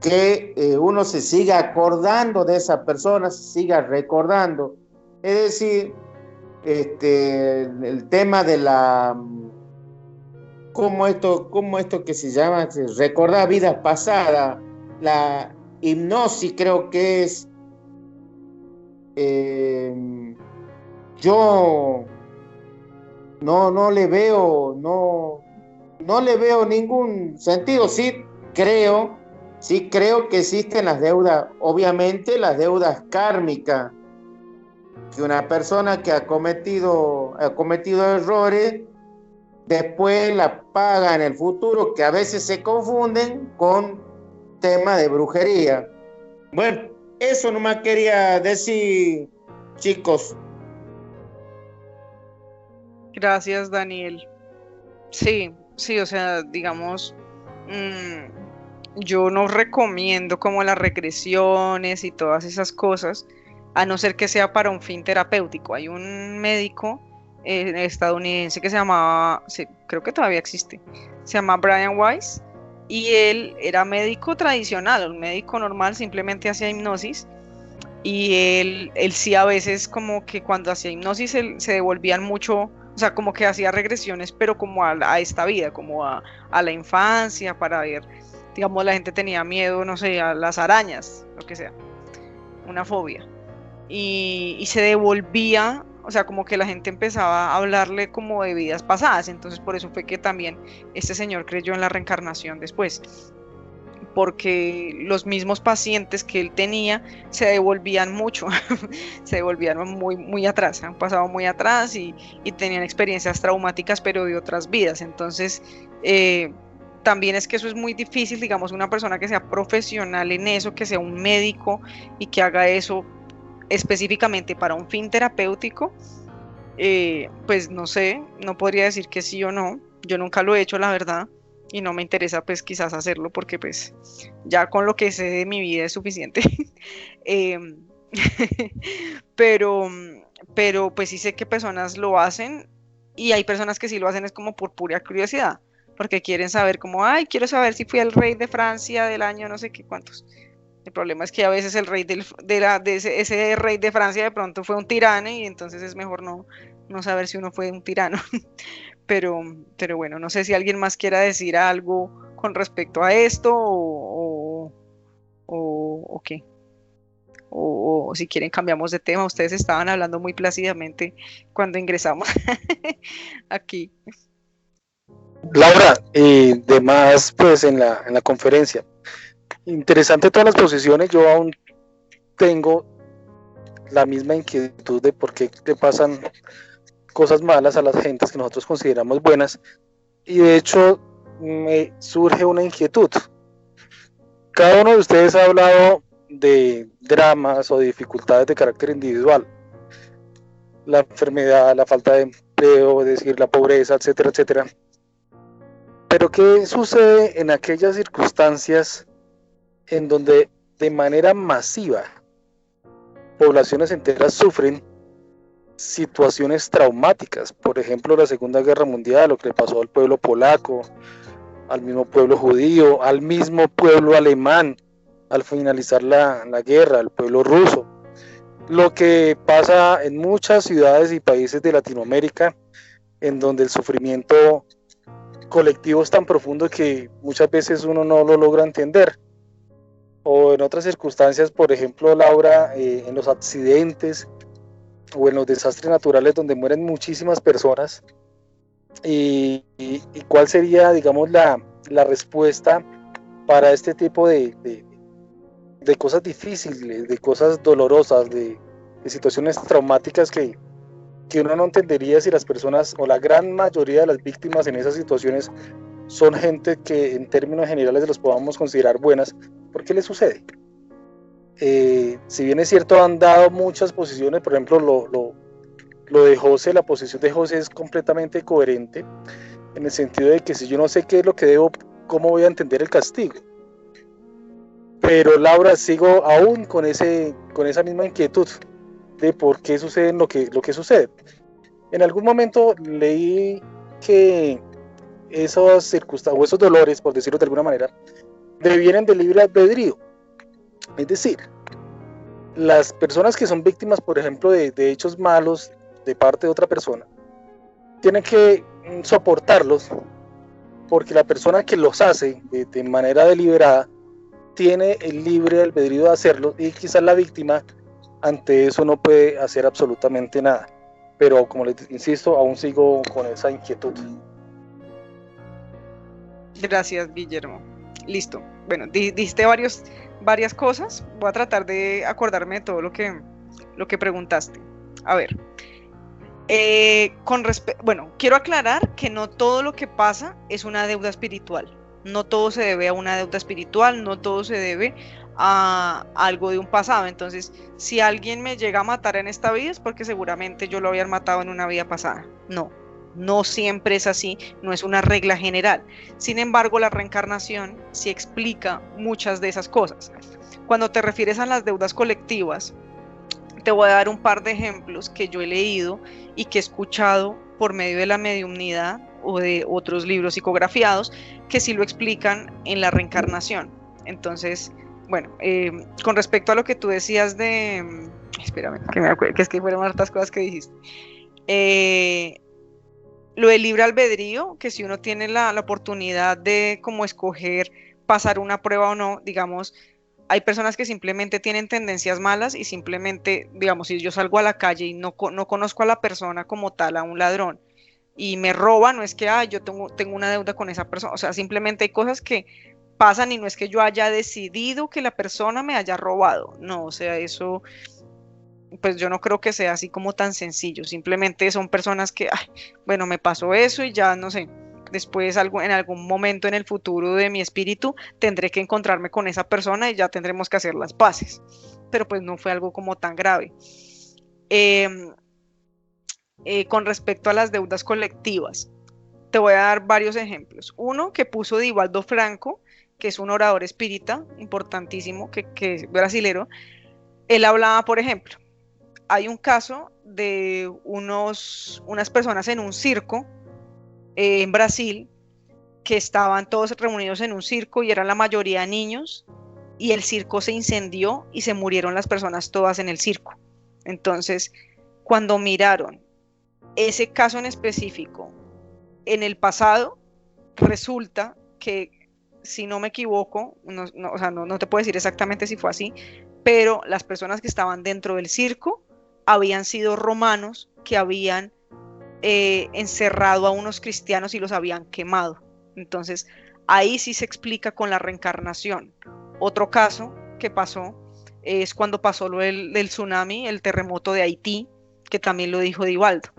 que uno se siga acordando de esa persona, se siga recordando. Es decir, el tema de ¿cómo esto que se llama? Recordar vidas pasadas, la hipnosis creo que es. Yo no le veo ningún sentido. Sí creo que existen las deudas, obviamente las deudas kármicas, que una persona que ha cometido errores después la paga en el futuro, que a veces se confunden con temas de brujería. Bueno, eso nomás quería decir, chicos. Gracias, Daniel. Sí, o sea, digamos, yo no recomiendo como las regresiones y todas esas cosas, a no ser que sea para un fin terapéutico. Hay un médico estadounidense que se llamaba, creo que todavía existe, se llama Brian Weiss, y él era médico tradicional, un médico normal, simplemente hacía hipnosis. Y él sí a veces como que cuando hacía hipnosis se devolvían mucho, o sea, como que hacía regresiones, pero como a esta vida, como a la infancia, para ver, digamos, la gente tenía miedo, no sé, a las arañas, lo que sea, una fobia. Y se devolvía, o sea, como que la gente empezaba a hablarle como de vidas pasadas, entonces por eso fue que también este señor creyó en la reencarnación después, porque los mismos pacientes que él tenía se devolvían mucho, se devolvían muy, muy atrás, han pasado muy atrás y tenían experiencias traumáticas, pero de otras vidas. Entonces, también es que eso es muy difícil, digamos, una persona que sea profesional en eso, que sea un médico y que haga eso específicamente para un fin terapéutico, pues no sé, no podría decir que sí o no, yo nunca lo he hecho, la verdad. Y no me interesa pues quizás hacerlo porque pues ya con lo que sé de mi vida es suficiente. Em, pero, pero pues sí sé que personas lo hacen y hay personas que sí lo hacen es como por pura curiosidad, porque quieren saber como, ay, quiero saber si fui el rey de Francia del año no sé qué cuántos. El problema es que a veces el rey ese rey de Francia de pronto fue un tirano y entonces es mejor no saber si uno fue un tirano. Pero bueno, no sé si alguien más quiera decir algo con respecto a esto o qué. O si quieren cambiamos de tema. Ustedes estaban hablando muy plácidamente cuando ingresamos aquí. Laura, de más pues en la conferencia, interesante todas las posiciones, yo aún tengo la misma inquietud de por qué le pasan cosas malas a las gentes que nosotros consideramos buenas, y de hecho me surge una inquietud. Cada uno de ustedes ha hablado de dramas o de dificultades de carácter individual, la enfermedad, la falta de empleo, es decir, la pobreza, etcétera, etcétera. Pero ¿qué sucede en aquellas circunstancias en donde de manera masiva poblaciones enteras sufren situaciones traumáticas? Por ejemplo, la Segunda Guerra Mundial, lo que le pasó al pueblo polaco, al mismo pueblo judío, al mismo pueblo alemán al finalizar la guerra, al pueblo ruso. Lo que pasa en muchas ciudades y países de Latinoamérica, en donde el sufrimiento colectivo es tan profundo que muchas veces uno no lo logra entender. O en otras circunstancias, por ejemplo, Laura, en los accidentes o en los desastres naturales donde mueren muchísimas personas. Y cuál sería, digamos, la respuesta para este tipo de cosas difíciles, de cosas dolorosas, de situaciones traumáticas que uno no entendería si las personas o la gran mayoría de las víctimas en esas situaciones son gente que en términos generales los podamos considerar buenas. ¿Por qué les sucede? Si bien es cierto, han dado muchas posiciones, por ejemplo, lo de José, la posición de José es completamente coherente, en el sentido de que si yo no sé qué es lo que debo, ¿cómo voy a entender el castigo? Pero Laura, sigo aún con esa misma inquietud de por qué sucede lo que sucede. En algún momento leí que esas circunstancias o esos dolores, por decirlo de alguna manera, devienen del libre albedrío. Es decir, las personas que son víctimas, por ejemplo, de hechos malos de parte de otra persona, tienen que soportarlos porque la persona que los hace de manera deliberada tiene el libre albedrío de hacerlo, y quizás la víctima ante eso no puede hacer absolutamente nada. Pero como les insisto, aún sigo con esa inquietud. Gracias, Guillermo. Listo. Bueno, dijiste varias cosas. Voy a tratar de acordarme de todo lo que preguntaste. A ver. Bueno, quiero aclarar que no todo lo que pasa es una deuda espiritual. No todo se debe a una deuda espiritual, no todo se debe a algo de un pasado. Entonces, si alguien me llega a matar en esta vida es porque seguramente yo lo había matado en una vida pasada. No siempre es así, no es una regla general. Sin embargo, la reencarnación sí explica muchas de esas cosas. Cuando te refieres a las deudas colectivas, te voy a dar un par de ejemplos que yo he leído y que he escuchado por medio de la mediumnidad o de otros libros psicografiados, que sí lo explican en la reencarnación. Entonces, bueno, con respecto a lo que tú decías de... espérame, que me acuerdo, que es que fueron hartas cosas que dijiste. Lo del libre albedrío, que si uno tiene la oportunidad de como escoger pasar una prueba o no, digamos, hay personas que simplemente tienen tendencias malas y simplemente, digamos, si yo salgo a la calle y no conozco a la persona como tal, a un ladrón, y me roba, no es que yo tengo una deuda con esa persona, o sea, simplemente hay cosas que pasan y no es que yo haya decidido que la persona me haya robado, no, o sea, eso, pues yo no creo que sea así como tan sencillo, simplemente son personas que, bueno, me pasó eso y ya no sé, después en algún momento en el futuro de mi espíritu tendré que encontrarme con esa persona y ya tendremos que hacer las paces, pero pues no fue algo como tan grave. Con respecto a las deudas colectivas, te voy a dar varios ejemplos. Uno que puso Divaldo Franco, que es un orador espírita importantísimo, que es brasilero. Él hablaba, por ejemplo, hay un caso de unas personas en un circo en Brasil, que estaban todos reunidos en un circo y eran la mayoría niños, y el circo se incendió y se murieron las personas todas en el circo. Entonces, cuando miraron ese caso en específico en el pasado, resulta que, si no me equivoco, o sea, no te puedo decir exactamente si fue así, pero las personas que estaban dentro del circo habían sido romanos que habían encerrado a unos cristianos y los habían quemado. Entonces, ahí sí se explica con la reencarnación. Otro caso que pasó es cuando pasó lo del tsunami, el terremoto de Haití, que también lo dijo Divaldo.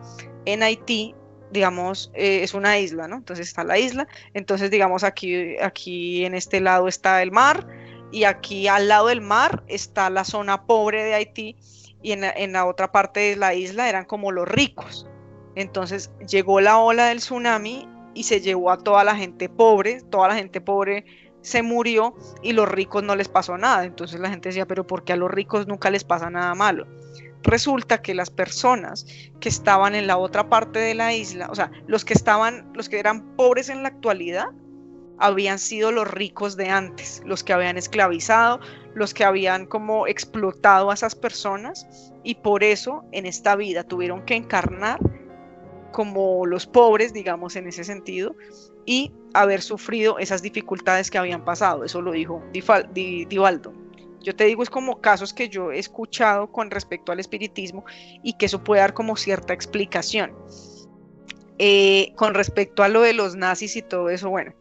En Haití, digamos, es una isla, ¿no? Entonces está la isla, entonces digamos aquí en este lado está el mar y aquí al lado del mar está la zona pobre de Haití y en la otra parte de la isla eran como los ricos. Entonces llegó la ola del tsunami y se llevó a toda la gente pobre se murió y los ricos no les pasó nada. Entonces la gente decía, pero ¿por qué a los ricos nunca les pasa nada malo? Resulta que las personas que estaban en la otra parte de la isla, o sea, los que eran pobres en la actualidad, habían sido los ricos de antes, los que habían esclavizado, los que habían como explotado a esas personas, y por eso en esta vida tuvieron que encarnar como los pobres, digamos, en ese sentido, y haber sufrido esas dificultades que habían pasado. Eso lo dijo Divaldo. Yo te digo, es como casos que yo he escuchado con respecto al espiritismo y que eso puede dar como cierta explicación. Con respecto a lo de los nazis y todo eso, bueno,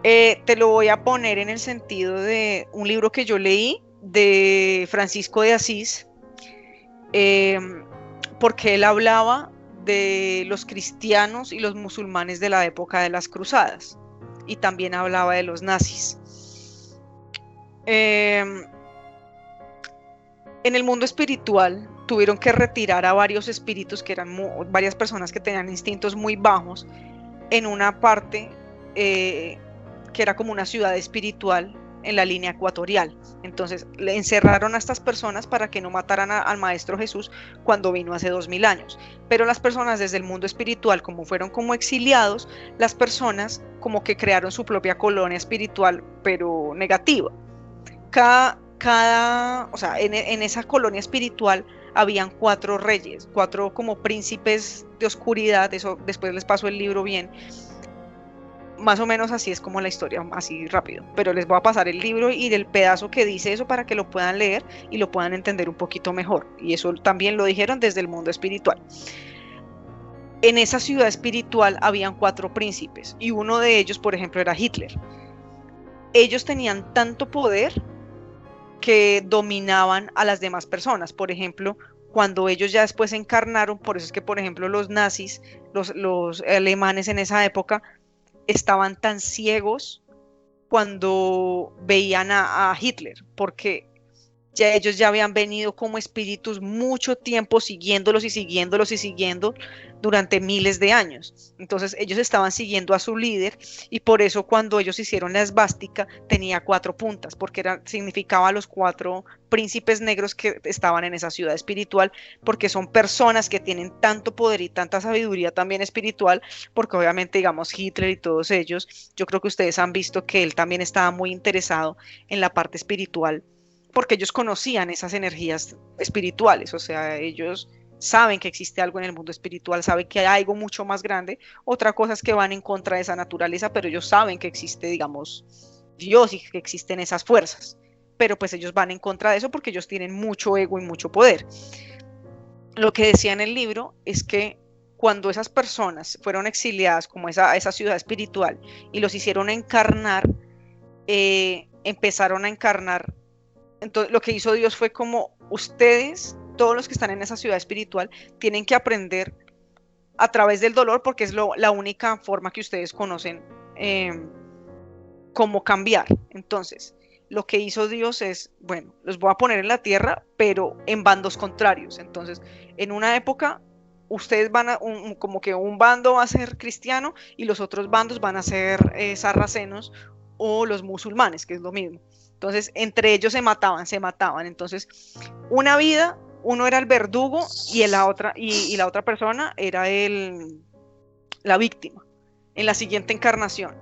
te lo voy a poner en el sentido de un libro que yo leí de Francisco de Asís, porque él hablaba de los cristianos y los musulmanes de la época de las cruzadas y también hablaba de los nazis. En el mundo espiritual tuvieron que retirar a varios espíritus que eran varias personas que tenían instintos muy bajos en una parte que era como una ciudad espiritual en la línea ecuatorial. Entonces le encerraron a estas personas para que no mataran al Maestro Jesús cuando vino hace 2000 años. Pero las personas desde el mundo espiritual, como fueron como exiliados, las personas como que crearon su propia colonia espiritual, pero negativa. O sea, en esa colonia espiritual habían 4 reyes, 4 como príncipes de oscuridad. Eso después les paso el libro bien. Más o menos así es como la historia, así rápido, pero les voy a pasar el libro y el pedazo que dice eso para que lo puedan leer y lo puedan entender un poquito mejor, y eso también lo dijeron desde el mundo espiritual. En esa ciudad espiritual habían 4 príncipes y uno de ellos, por ejemplo, era Hitler. Ellos tenían tanto poder que dominaban a las demás personas. Por ejemplo, cuando ellos ya después encarnaron, por eso es que, por ejemplo, los nazis, los alemanes en esa época, estaban tan ciegos cuando veían a Hitler, porque ya ellos ya habían venido como espíritus mucho tiempo siguiéndolos y siguiéndolos y siguiendo durante miles de años. Entonces ellos estaban siguiendo a su líder y por eso cuando ellos hicieron la esvástica tenía 4 puntas, porque significaba los 4 príncipes negros que estaban en esa ciudad espiritual, porque son personas que tienen tanto poder y tanta sabiduría también espiritual, porque obviamente digamos Hitler y todos ellos, yo creo que ustedes han visto que él también estaba muy interesado en la parte espiritual, porque ellos conocían esas energías espirituales, o sea, ellos saben que existe algo en el mundo espiritual, saben que hay algo mucho más grande, otra cosa es que van en contra de esa naturaleza, pero ellos saben que existe, digamos, Dios y que existen esas fuerzas, pero pues ellos van en contra de eso porque ellos tienen mucho ego y mucho poder. Lo que decía en el libro es que cuando esas personas fueron exiliadas como esa ciudad espiritual y los hicieron encarnar, empezaron a encarnar. Entonces, lo que hizo Dios fue como ustedes, todos los que están en esa ciudad espiritual, tienen que aprender a través del dolor, porque es la única forma que ustedes conocen cómo cambiar. Entonces, lo que hizo Dios es, bueno, los voy a poner en la tierra, pero en bandos contrarios. Entonces, en una época, ustedes van a, como que un bando va a ser cristiano y los otros bandos van a ser sarracenos o los musulmanes, que es lo mismo. Entonces, entre ellos se mataban. Entonces, una vida, uno era el verdugo y la otra persona era la víctima. En la siguiente encarnación,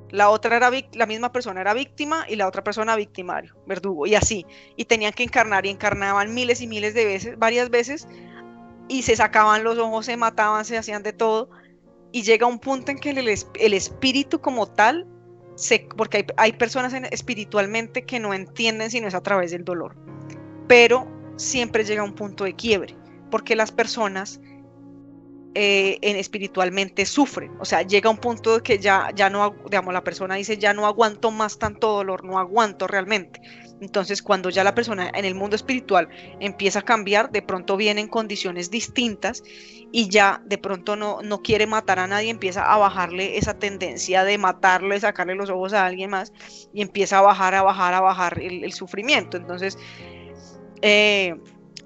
la misma persona era víctima y la otra persona victimario, verdugo, y así. Y tenían que encarnar y encarnaban miles y miles de veces, varias veces, y se sacaban los ojos, se mataban, se hacían de todo. Y llega un punto en que el espíritu como tal, porque hay personas espiritualmente que no entienden si no es a través del dolor, pero siempre llega un punto de quiebre, porque las personas espiritualmente sufren, o sea, llega un punto de que ya no, digamos, la persona dice, ya no aguanto más tanto dolor, no aguanto realmente. Entonces, cuando ya la persona en el mundo espiritual empieza a cambiar, de pronto vienen condiciones distintas y ya de pronto no quiere matar a nadie, empieza a bajarle esa tendencia de matarle, sacarle los ojos a alguien más y empieza a bajar el sufrimiento. Entonces,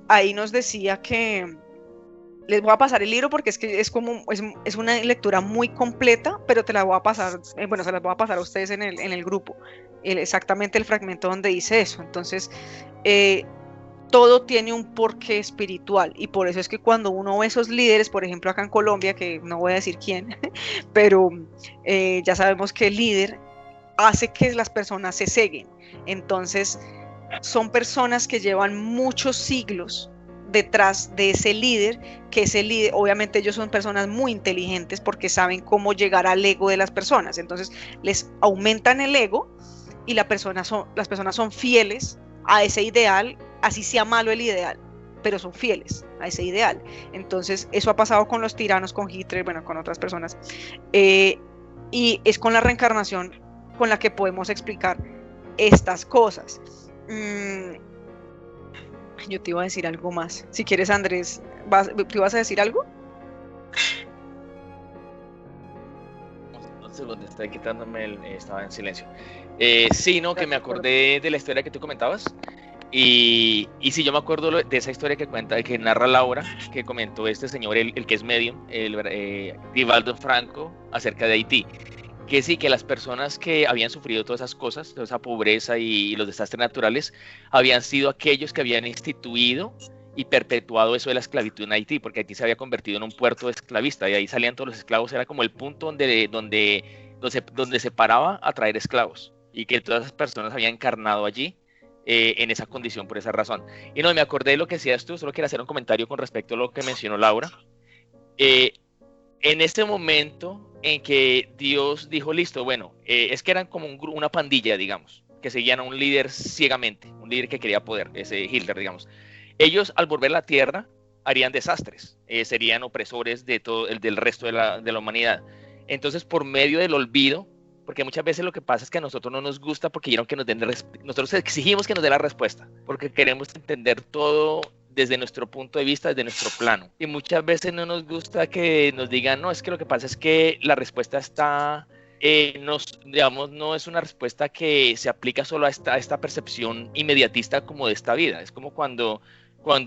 ahí nos decía que les voy a pasar el libro porque es que es una lectura muy completa, pero te la voy a pasar, bueno, se las voy a pasar a ustedes en el grupo, exactamente el fragmento donde dice eso. Entonces, todo tiene un porqué espiritual y por eso es que cuando uno ve esos líderes, por ejemplo acá en Colombia, que no voy a decir quién, pero ya sabemos que el líder hace que las personas se ceguen. Entonces, son personas que llevan muchos siglos detrás de ese líder, que ese líder, obviamente ellos son personas muy inteligentes porque saben cómo llegar al ego de las personas, entonces les aumentan el ego y las personas son fieles a ese ideal, así sea malo el ideal, pero son fieles a ese ideal. Entonces eso ha pasado con los tiranos, con Hitler, bueno, con otras personas, y es con la reencarnación con la que podemos explicar estas cosas. Yo te iba a decir algo más. Si quieres, Andrés, ¿te ibas a decir algo? No sé dónde está quitándome estaba en silencio. Sí, no, que me acordé de la historia que tú comentabas. Y sí, yo me acuerdo de esa historia que narra Laura, que comentó este señor, el que es medium, Divaldo Franco, acerca de Haití. Que sí, que las personas que habían sufrido todas esas cosas, toda esa pobreza y los desastres naturales, habían sido aquellos que habían instituido y perpetuado eso de la esclavitud en Haití, porque Haití se había convertido en un puerto esclavista y ahí salían todos los esclavos, era como el punto donde se paraba a traer esclavos y que todas esas personas habían encarnado allí en esa condición por esa razón. Y no, me acordé de lo que decías tú, solo quiero hacer un comentario con respecto a lo que mencionó Laura. En este momento en que Dios dijo, listo, bueno, es que eran como una pandilla, digamos, que seguían a un líder ciegamente, un líder que quería poder, ese Hitler, digamos. Ellos, al volver a la tierra, harían desastres, serían opresores del resto de la humanidad. Entonces, por medio del olvido, porque muchas veces lo que pasa es que a nosotros no nos gusta porque quieren que nosotros exigimos que nos dé la respuesta, porque queremos entender todo desde nuestro punto de vista, desde nuestro plano. Y muchas veces no nos gusta que nos digan, no, es que lo que pasa es que la respuesta está digamos, no es una respuesta que se aplica solo a esta percepción inmediatista como de esta vida. Es como cuando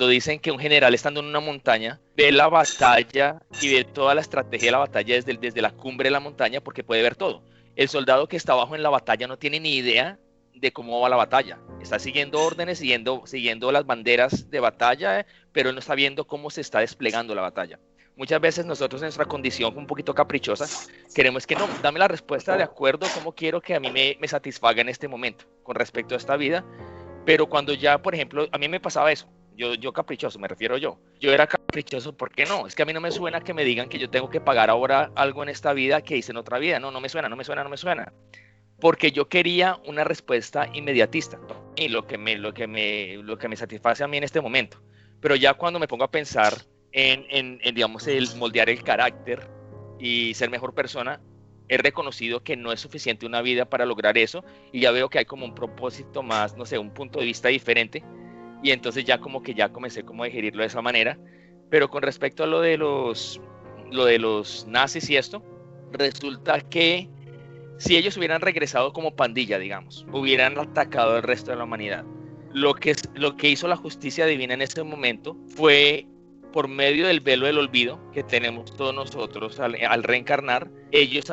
dicen que un general estando en una montaña ve la batalla y ve toda la estrategia de la batalla desde la cumbre de la montaña porque puede ver todo. El soldado que está abajo en la batalla no tiene ni idea de cómo va la batalla. Está siguiendo órdenes, siguiendo las banderas de batalla, pero él no está viendo cómo se está desplegando la batalla. Muchas veces nosotros en nuestra condición un poquito caprichosa queremos que no, dame la respuesta de acuerdo a cómo quiero que a mí me satisfaga en este momento con respecto a esta vida, pero cuando ya, por ejemplo, a mí me pasaba eso, yo caprichoso, me refiero yo era caprichoso, ¿por qué no? Es que a mí no me suena que me digan que yo tengo que pagar ahora algo en esta vida que hice en otra vida, no me suena, porque yo quería una respuesta inmediatista y lo que me satisface a mí en este momento, pero ya cuando me pongo a pensar en digamos, el moldear el carácter y ser mejor persona, he reconocido que no es suficiente una vida para lograr eso y ya veo que hay como un propósito más, no sé, un punto de vista diferente y entonces ya comencé como a digerirlo de esa manera. Pero con respecto a lo de los nazis y esto, resulta que si ellos hubieran regresado como pandilla, digamos, hubieran atacado al resto de la humanidad, lo que hizo la justicia divina en ese momento fue, por medio del velo del olvido que tenemos todos nosotros al reencarnar, ellos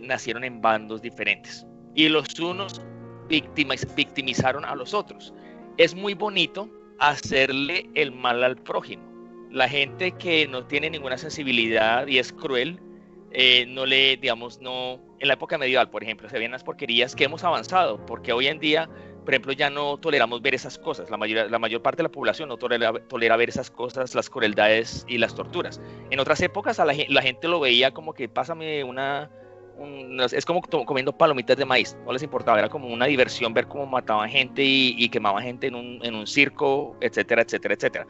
nacieron en bandos diferentes y los unos victimizaron a los otros. Es muy bonito hacerle el mal al prójimo. La gente que no tiene ninguna sensibilidad y es cruel, en la época medieval, por ejemplo, se veían las porquerías que hemos avanzado, porque hoy en día, por ejemplo, ya no toleramos ver esas cosas. La mayor parte de la población no tolera ver esas cosas, las crueldades y las torturas. En otras épocas la gente lo veía como que pásame es como comiendo palomitas de maíz, no les importaba, era como una diversión ver cómo mataban gente y quemaban gente en un circo, etcétera, etcétera, etcétera.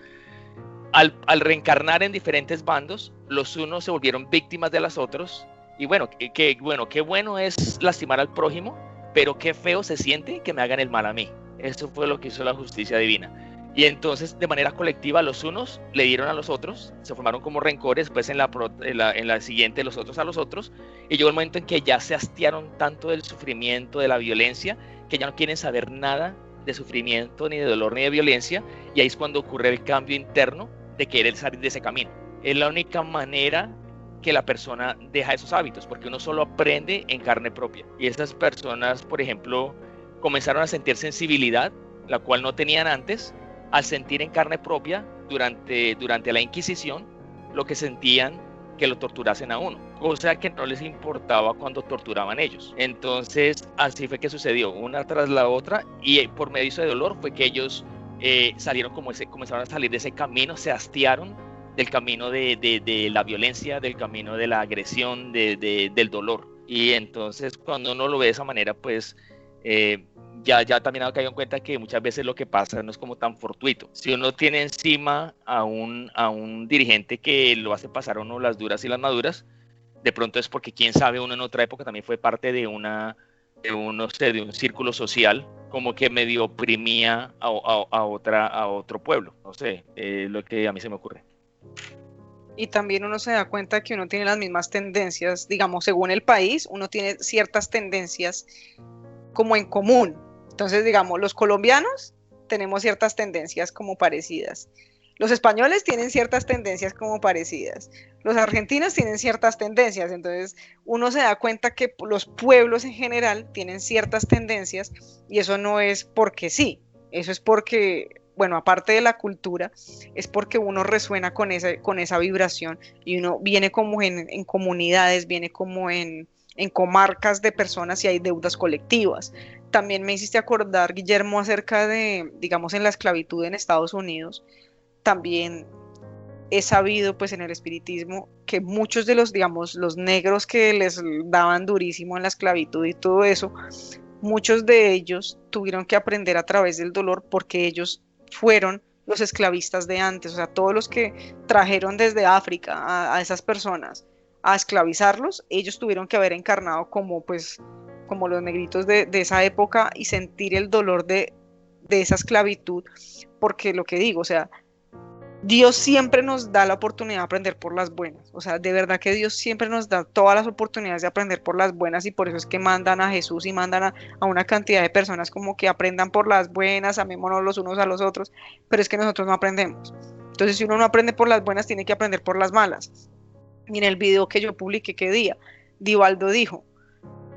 Al reencarnar en diferentes bandos, los unos se volvieron víctimas de los otros, y qué bueno es lastimar al prójimo, pero qué feo se siente que me hagan el mal a mí. Eso fue lo que hizo la justicia divina. Y entonces, de manera colectiva, los unos le dieron a los otros, se formaron como rencores, pues en la siguiente los otros a los otros, y llegó el momento en que ya se hastiaron tanto del sufrimiento, de la violencia, que ya no quieren saber nada de sufrimiento, ni de dolor, ni de violencia, y ahí es cuando ocurre el cambio interno de querer salir de ese camino. Es la única manera que la persona deja esos hábitos, porque uno solo aprende en carne propia. Y estas personas, por ejemplo, comenzaron a sentir sensibilidad, la cual no tenían antes, al sentir en carne propia durante la Inquisición lo que sentían que lo torturasen a uno, cosa que no les importaba cuando torturaban ellos. Entonces así fue que sucedió una tras la otra, y por medio de ese dolor fue que ellos comenzaron a salir de ese camino, se hastiaron del camino de la violencia, del camino de la agresión, del dolor. Y entonces cuando uno lo ve de esa manera, pues ya también ha caído en cuenta que muchas veces lo que pasa no es como tan fortuito. Si uno tiene encima a un dirigente que lo hace pasar a uno las duras y las maduras, de pronto es porque quién sabe, uno en otra época también fue parte de un círculo social como que medio oprimía a otro pueblo. No sé, lo que a mí se me ocurre. Y también uno se da cuenta que uno tiene las mismas tendencias, digamos, según el país, uno tiene ciertas tendencias como en común. Entonces, digamos, los colombianos tenemos ciertas tendencias como parecidas. Los españoles tienen ciertas tendencias como parecidas. Los argentinos tienen ciertas tendencias. Entonces, uno se da cuenta que los pueblos en general tienen ciertas tendencias, y eso no es porque sí, eso es porque, bueno, aparte de la cultura, es porque uno resuena con esa vibración, y uno viene como en comunidades, viene como en comarcas de personas, y hay deudas colectivas. También me hiciste acordar, Guillermo, acerca de, digamos, en la esclavitud en Estados Unidos. También he sabido, pues, en el espiritismo, que muchos de los, digamos, los negros que les daban durísimo en la esclavitud y todo eso, muchos de ellos tuvieron que aprender a través del dolor, porque ellos fueron los esclavistas de antes. O sea, todos los que trajeron desde África a esas personas a esclavizarlos, ellos tuvieron que haber encarnado como los negritos de esa época, y sentir el dolor de esa esclavitud, porque lo que digo, o sea, Dios siempre nos da la oportunidad de aprender por las buenas. O sea, de verdad que Dios siempre nos da todas las oportunidades de aprender por las buenas, y por eso es que mandan a Jesús y mandan a una cantidad de personas como que aprendan por las buenas, amémonos los unos a los otros, pero es que nosotros no aprendemos. Entonces, si uno no aprende por las buenas, tiene que aprender por las malas. Y en el video que yo publiqué, ¿qué día? Divaldo dijo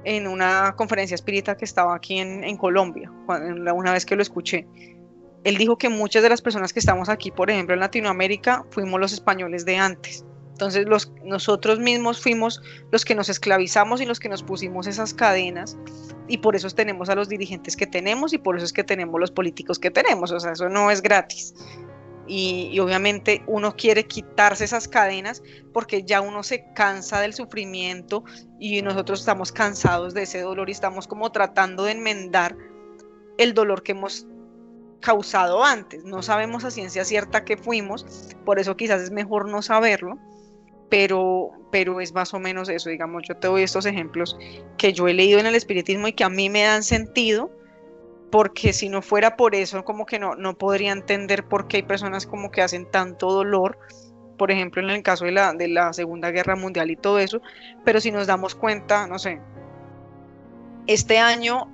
en una conferencia espírita que estaba aquí en Colombia, una vez que lo escuché, él dijo que muchas de las personas que estamos aquí, por ejemplo en Latinoamérica, fuimos los españoles de antes. Entonces nosotros mismos fuimos los que nos esclavizamos y los que nos pusimos esas cadenas, y por eso tenemos a los dirigentes que tenemos y por eso es que tenemos los políticos que tenemos. O sea, eso no es gratis. Y obviamente uno quiere quitarse esas cadenas porque ya uno se cansa del sufrimiento, y nosotros estamos cansados de ese dolor y estamos como tratando de enmendar el dolor que hemos causado antes. No sabemos a ciencia cierta qué fuimos, por eso quizás es mejor no saberlo, pero es más o menos eso. Digamos, yo te doy estos ejemplos que yo he leído en el espiritismo y que a mí me dan sentido, porque si no fuera por eso, como que no podría entender por qué hay personas como que hacen tanto dolor, por ejemplo en el caso de la Segunda Guerra Mundial y todo eso. Pero si nos damos cuenta, no sé, este año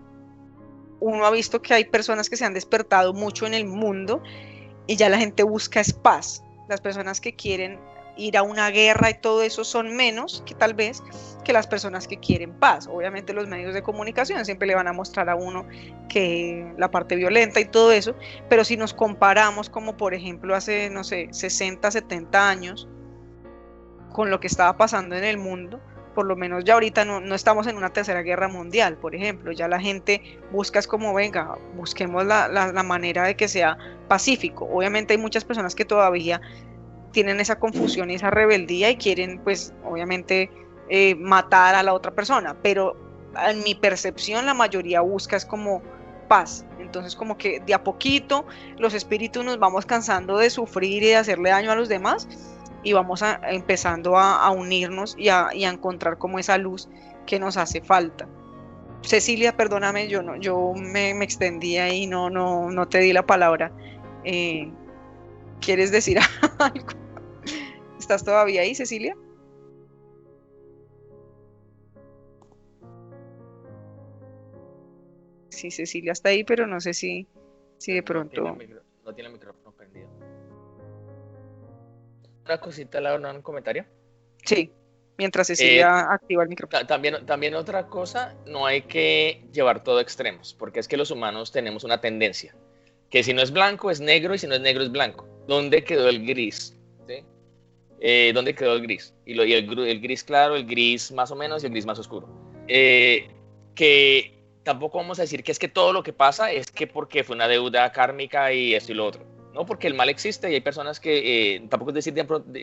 uno ha visto que hay personas que se han despertado mucho en el mundo y ya la gente busca es paz. Las personas que quieren ir a una guerra y todo eso son menos que tal vez que las personas que quieren paz. Obviamente los medios de comunicación siempre le van a mostrar a uno que la parte violenta y todo eso, pero si nos comparamos como por ejemplo hace, no sé, 60, 70 años con lo que estaba pasando en el mundo, por lo menos ya ahorita no estamos en una tercera guerra mundial, por ejemplo. Ya la gente busca es como, venga, busquemos la manera de que sea pacífico. Obviamente hay muchas personas que todavía tienen esa confusión y esa rebeldía y quieren, pues, obviamente matar a la otra persona, pero en mi percepción la mayoría busca es como paz. Entonces como que de a poquito los espíritus nos vamos cansando de sufrir y de hacerle daño a los demás, y vamos empezando a unirnos y a encontrar como esa luz que nos hace falta. Cecilia, perdóname, yo me extendí ahí, no te di la palabra. ¿Quieres decir algo? ¿Estás todavía ahí, Cecilia? Sí, Cecilia está ahí, pero no sé si de pronto... No tiene el micrófono prendido. Una cosita, Laura, un comentario. Sí, mientras Cecilia activa el micrófono. También otra cosa, no hay que llevar todo a extremos, porque es que los humanos tenemos una tendencia, que si no es blanco es negro y si no es negro es blanco. ¿Dónde quedó el gris? ¿Sí? ¿Dónde quedó el gris? Y el gris claro, el gris más o menos y el gris más oscuro. Que tampoco vamos a decir que es que todo lo que pasa es que porque fue una deuda kármica y esto y lo otro. No, porque el mal existe y hay personas que, tampoco es decir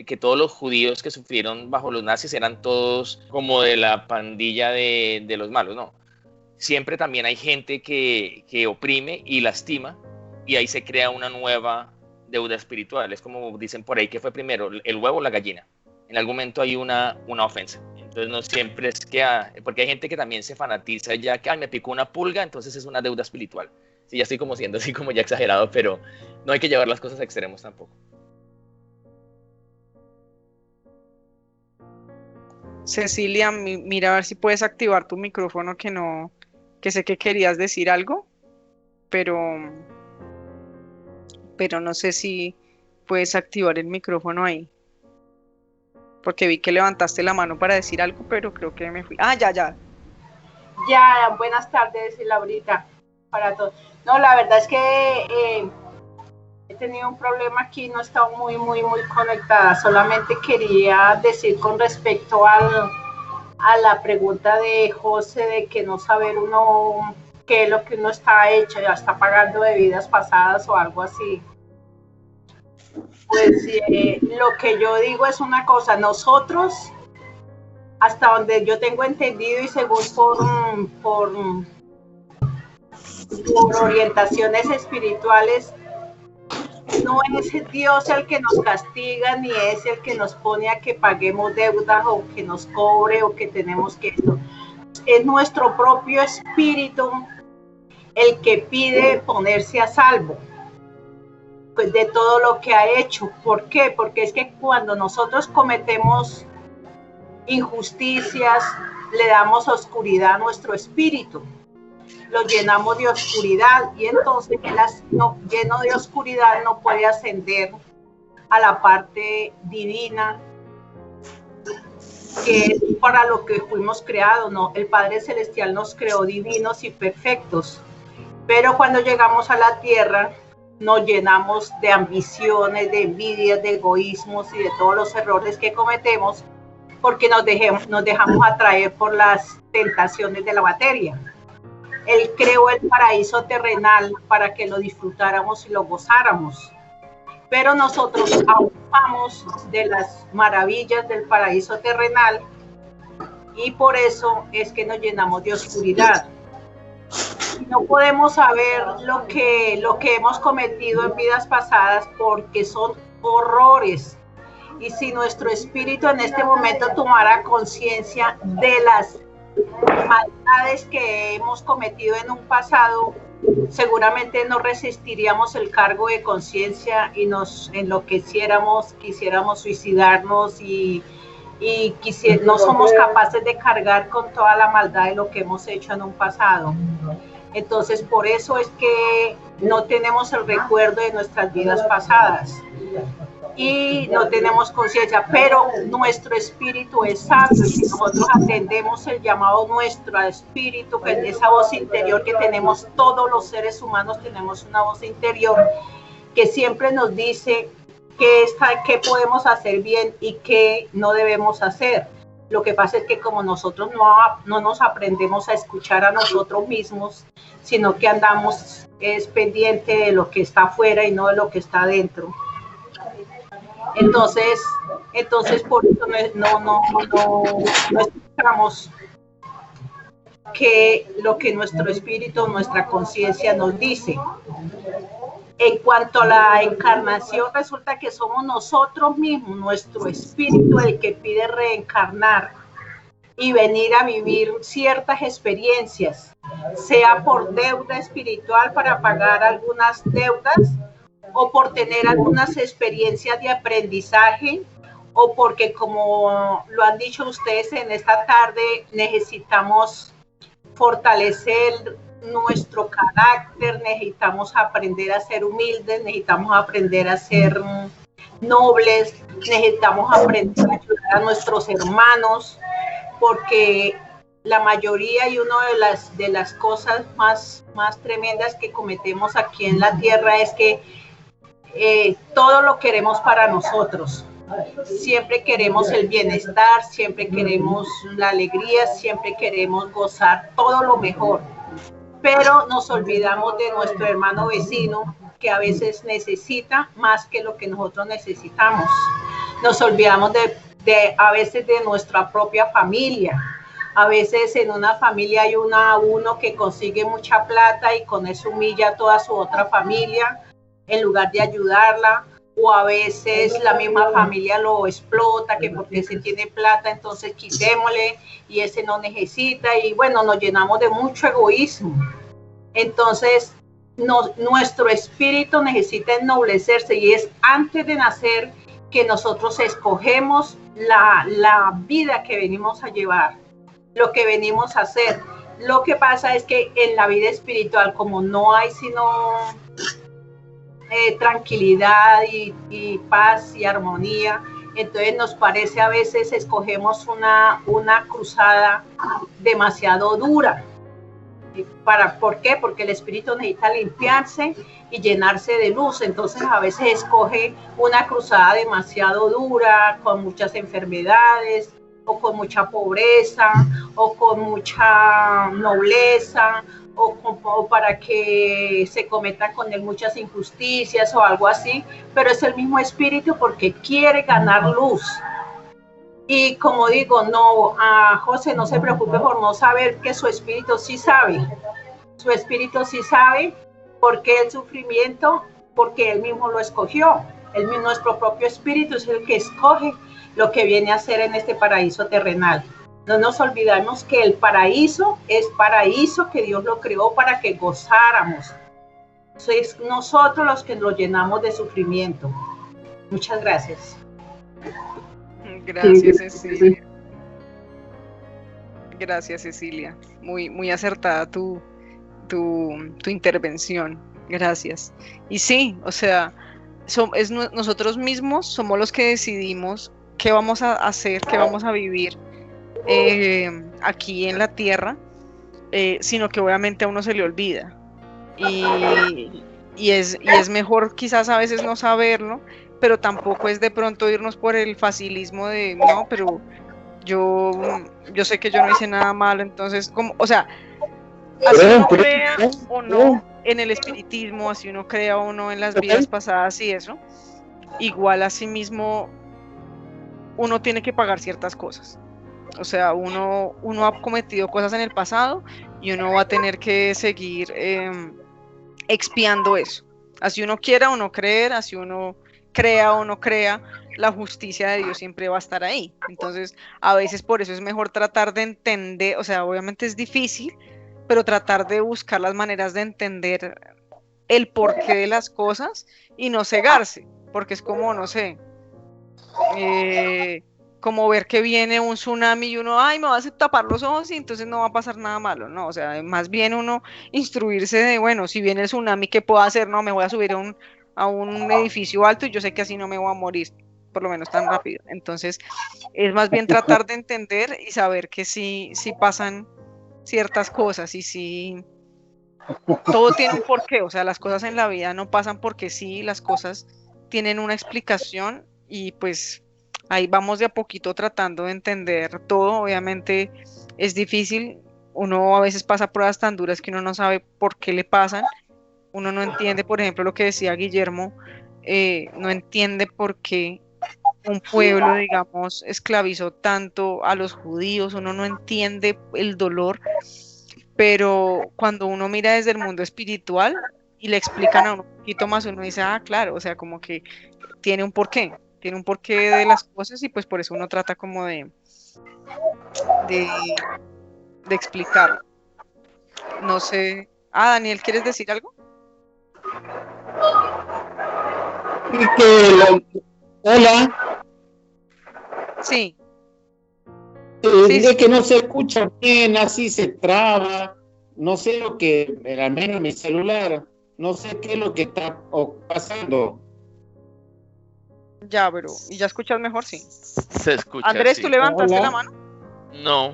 que todos los judíos que sufrieron bajo los nazis eran todos como de la pandilla de los malos, no. Siempre también hay gente que oprime y lastima, y ahí se crea una nueva deuda espiritual. Es como dicen por ahí, que fue primero el huevo o la gallina. En algún momento hay una ofensa. Entonces no siempre es que... porque hay gente que también se fanatiza ya que, me picó una pulga, entonces es una deuda espiritual. Sí, ya estoy como siendo así como ya exagerado, pero no hay que llevar las cosas a extremos tampoco. Cecilia, mira a ver si puedes activar tu micrófono, que sé que querías decir algo, pero no sé si puedes activar el micrófono ahí. Porque vi que levantaste la mano para decir algo, pero creo que me fui. Ya. Ya, buenas tardes, Laurita, para todos. No, la verdad es que he tenido un problema aquí, no he estado muy conectada. Solamente quería decir con respecto a la pregunta de José de que no saber uno qué es lo que uno está hecho, ya está pagando de vidas pasadas o algo así. Pues lo que yo digo es una cosa, nosotros, hasta donde yo tengo entendido y según por orientaciones espirituales, no es Dios el que nos castiga, ni es el que nos pone a que paguemos deudas o que nos cobre o que tenemos que esto. Es nuestro propio espíritu el que pide ponerse a salvo. de todo lo que ha hecho. ¿Por qué? Porque es que cuando nosotros cometemos injusticias, le damos oscuridad a nuestro espíritu, lo llenamos de oscuridad, y entonces lleno de oscuridad no puede ascender a la parte divina, que es para lo que fuimos creados, ¿no? El Padre Celestial nos creó divinos y perfectos, pero cuando llegamos a la tierra nos llenamos de ambiciones, de envidias, de egoísmos y de todos los errores que cometemos, porque nos dejamos atraer por las tentaciones de la materia. Él creó el paraíso terrenal para que lo disfrutáramos y lo gozáramos, pero nosotros abusamos de las maravillas del paraíso terrenal, y por eso es que nos llenamos de oscuridad. No podemos saber lo que hemos cometido en vidas pasadas, porque son horrores. Y si nuestro espíritu en este momento tomara conciencia de las maldades que hemos cometido en un pasado, seguramente no resistiríamos el cargo de conciencia y nos enloqueciéramos, quisiéramos suicidarnos y no somos capaces de cargar con toda la maldad de lo que hemos hecho en un pasado. Entonces, por eso es que no tenemos el recuerdo de nuestras vidas pasadas y no tenemos conciencia, pero nuestro espíritu es sabio, y si nosotros atendemos el llamado nuestro espíritu, que es esa voz interior que tenemos todos los seres humanos, tenemos una voz interior que siempre nos dice qué podemos hacer bien y qué no debemos hacer. Lo que pasa es que como nosotros no nos aprendemos a escuchar a nosotros mismos, sino que andamos pendiente de lo que está afuera y no de lo que está adentro. Entonces por eso no escuchamos lo que nuestro espíritu, nuestra conciencia nos dice. En cuanto a la encarnación, resulta que somos nosotros mismos, nuestro espíritu, el que pide reencarnar y venir a vivir ciertas experiencias, sea por deuda espiritual para pagar algunas deudas, o por tener algunas experiencias de aprendizaje, o porque, como lo han dicho ustedes en esta tarde, necesitamos fortalecer nuestro carácter, necesitamos aprender a ser humildes, necesitamos aprender a ser nobles, necesitamos aprender a ayudar a nuestros hermanos, porque la mayoría y una de las cosas más tremendas que cometemos aquí en la tierra es que todo lo queremos para nosotros. Siempre queremos el bienestar, siempre queremos la alegría, siempre queremos gozar todo lo mejor, pero nos olvidamos de nuestro hermano vecino, que a veces necesita más que lo que nosotros necesitamos. Nos olvidamos a veces de nuestra propia familia. A veces en una familia hay uno que consigue mucha plata y con eso humilla a toda su otra familia en lugar de ayudarla, o a veces la misma familia lo explota, que porque ese tiene plata, entonces quitémosle y ese no necesita, y bueno, nos llenamos de mucho egoísmo. Entonces, nuestro espíritu necesita ennoblecerse, y es antes de nacer que nosotros escogemos la vida que venimos a llevar, lo que venimos a hacer. Lo que pasa es que en la vida espiritual, como no hay sino tranquilidad y paz y armonía, entonces nos parece, a veces escogemos una cruzada demasiado dura. ¿Por qué? Porque el espíritu necesita limpiarse y llenarse de luz. Entonces a veces escoge una cruzada demasiado dura, con muchas enfermedades, o con mucha pobreza, o con mucha nobleza, o para que se cometan con él muchas injusticias o algo así, pero es el mismo espíritu porque quiere ganar luz. Y como digo, José, no se preocupe por no saber, que su espíritu sí sabe. Su espíritu sí sabe por qué el sufrimiento, porque él mismo lo escogió. Nuestro propio espíritu es el que escoge lo que viene a hacer en este paraíso terrenal. No nos olvidamos que el paraíso es paraíso, que Dios lo creó para que gozáramos. sois nosotros los que nos llenamos de sufrimiento. Muchas gracias. Gracias, Cecilia. Gracias, Cecilia. Muy, muy acertada tu intervención. Gracias. Y sí, o sea, nosotros mismos somos los que decidimos qué vamos a hacer, qué vamos a vivir aquí en la tierra, sino que obviamente a uno se le olvida. Y es mejor quizás a veces no saberlo, pero tampoco es de pronto irnos por el facilismo de, no, pero yo sé que yo no hice nada malo, entonces, como, o sea, así uno crea o no en el espiritismo, así uno crea o no en las vidas pasadas y eso, igual así mismo uno tiene que pagar ciertas cosas. O sea, uno ha cometido cosas en el pasado y uno va a tener que seguir expiando eso. Así uno quiera o no creer, así uno crea o no crea, la justicia de Dios siempre va a estar ahí. Entonces, a veces por eso es mejor tratar de entender, o sea, obviamente es difícil, pero tratar de buscar las maneras de entender el porqué de las cosas y no cegarse, porque es como, no sé, como ver que viene un tsunami y uno, ay, me vas a tapar los ojos y entonces no va a pasar nada malo, no, o sea, más bien uno instruirse de, bueno, si viene el tsunami, ¿qué puedo hacer? No, me voy a subir a un edificio alto y yo sé que así no me voy a morir, por lo menos tan rápido. Entonces, es más bien tratar de entender y saber que sí pasan ciertas cosas y sí, todo tiene un porqué, o sea, las cosas en la vida no pasan porque sí, las cosas tienen una explicación y pues ahí vamos de a poquito tratando de entender todo. Obviamente es difícil, uno a veces pasa pruebas tan duras que uno no sabe por qué le pasan, uno no entiende, por ejemplo, lo que decía Guillermo, no entiende por qué un pueblo, digamos, esclavizó tanto a los judíos, uno no entiende el dolor, pero cuando uno mira desde el mundo espiritual y le explican a uno un poquito más, uno dice, ah, claro, o sea, como que tiene un porqué de las cosas y pues por eso uno trata como de explicarlo. No sé. Ah, Daniel, ¿quieres decir algo? Hola. Sí. Es que no se escucha bien, así se traba. No sé lo que, al menos en mi celular, no sé qué es lo que está pasando. Ya, pero ¿y ya escuchas mejor? Sí. Se escucha. Andrés, sí. ¿tú levantaste Hola. la mano? No.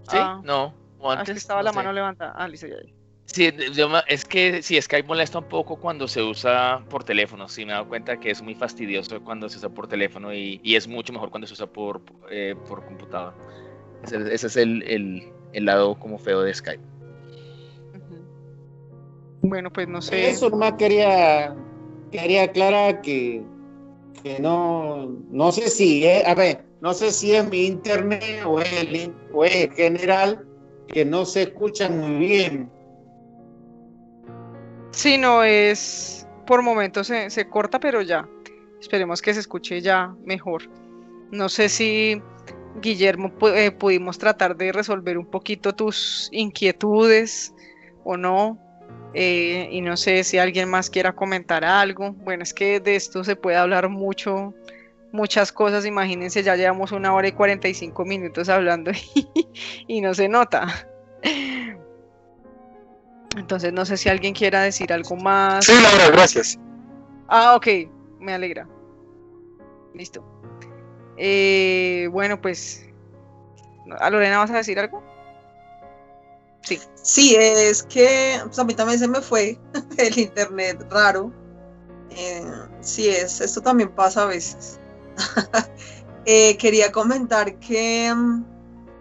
¿Sí? Ah. No. O Es antes, que estaba no la sé. mano levantada. Ah, listo, ya. Sí, es que sí, Skype molesta un poco cuando se usa por teléfono. Sí, me he dado cuenta que es muy fastidioso cuando se usa por teléfono y es mucho mejor cuando se usa por computador. Ese es el lado como feo de Skype. Bueno, pues no sé. Eso nomás quería aclarar que no sé si es, no sé si es mi internet o es general, que no se escucha muy bien. Sí, no es. Por momentos se corta, pero ya. Esperemos que se escuche ya mejor. No sé si, Guillermo, pudimos tratar de resolver un poquito tus inquietudes o no. Y no sé si alguien más quiera comentar algo. Bueno, es que de esto se puede hablar muchas cosas. Imagínense, ya llevamos 1 hora y 45 minutos hablando y no se nota. Entonces no sé si alguien quiera decir algo más. Sí, Laura, gracias. Ah, ok, me alegra. Listo. Bueno, pues, ¿a Lorena vas a decir algo? Sí. Sí, es que pues, a mí también se me fue el internet raro. Sí, esto también pasa a veces. Quería comentar que,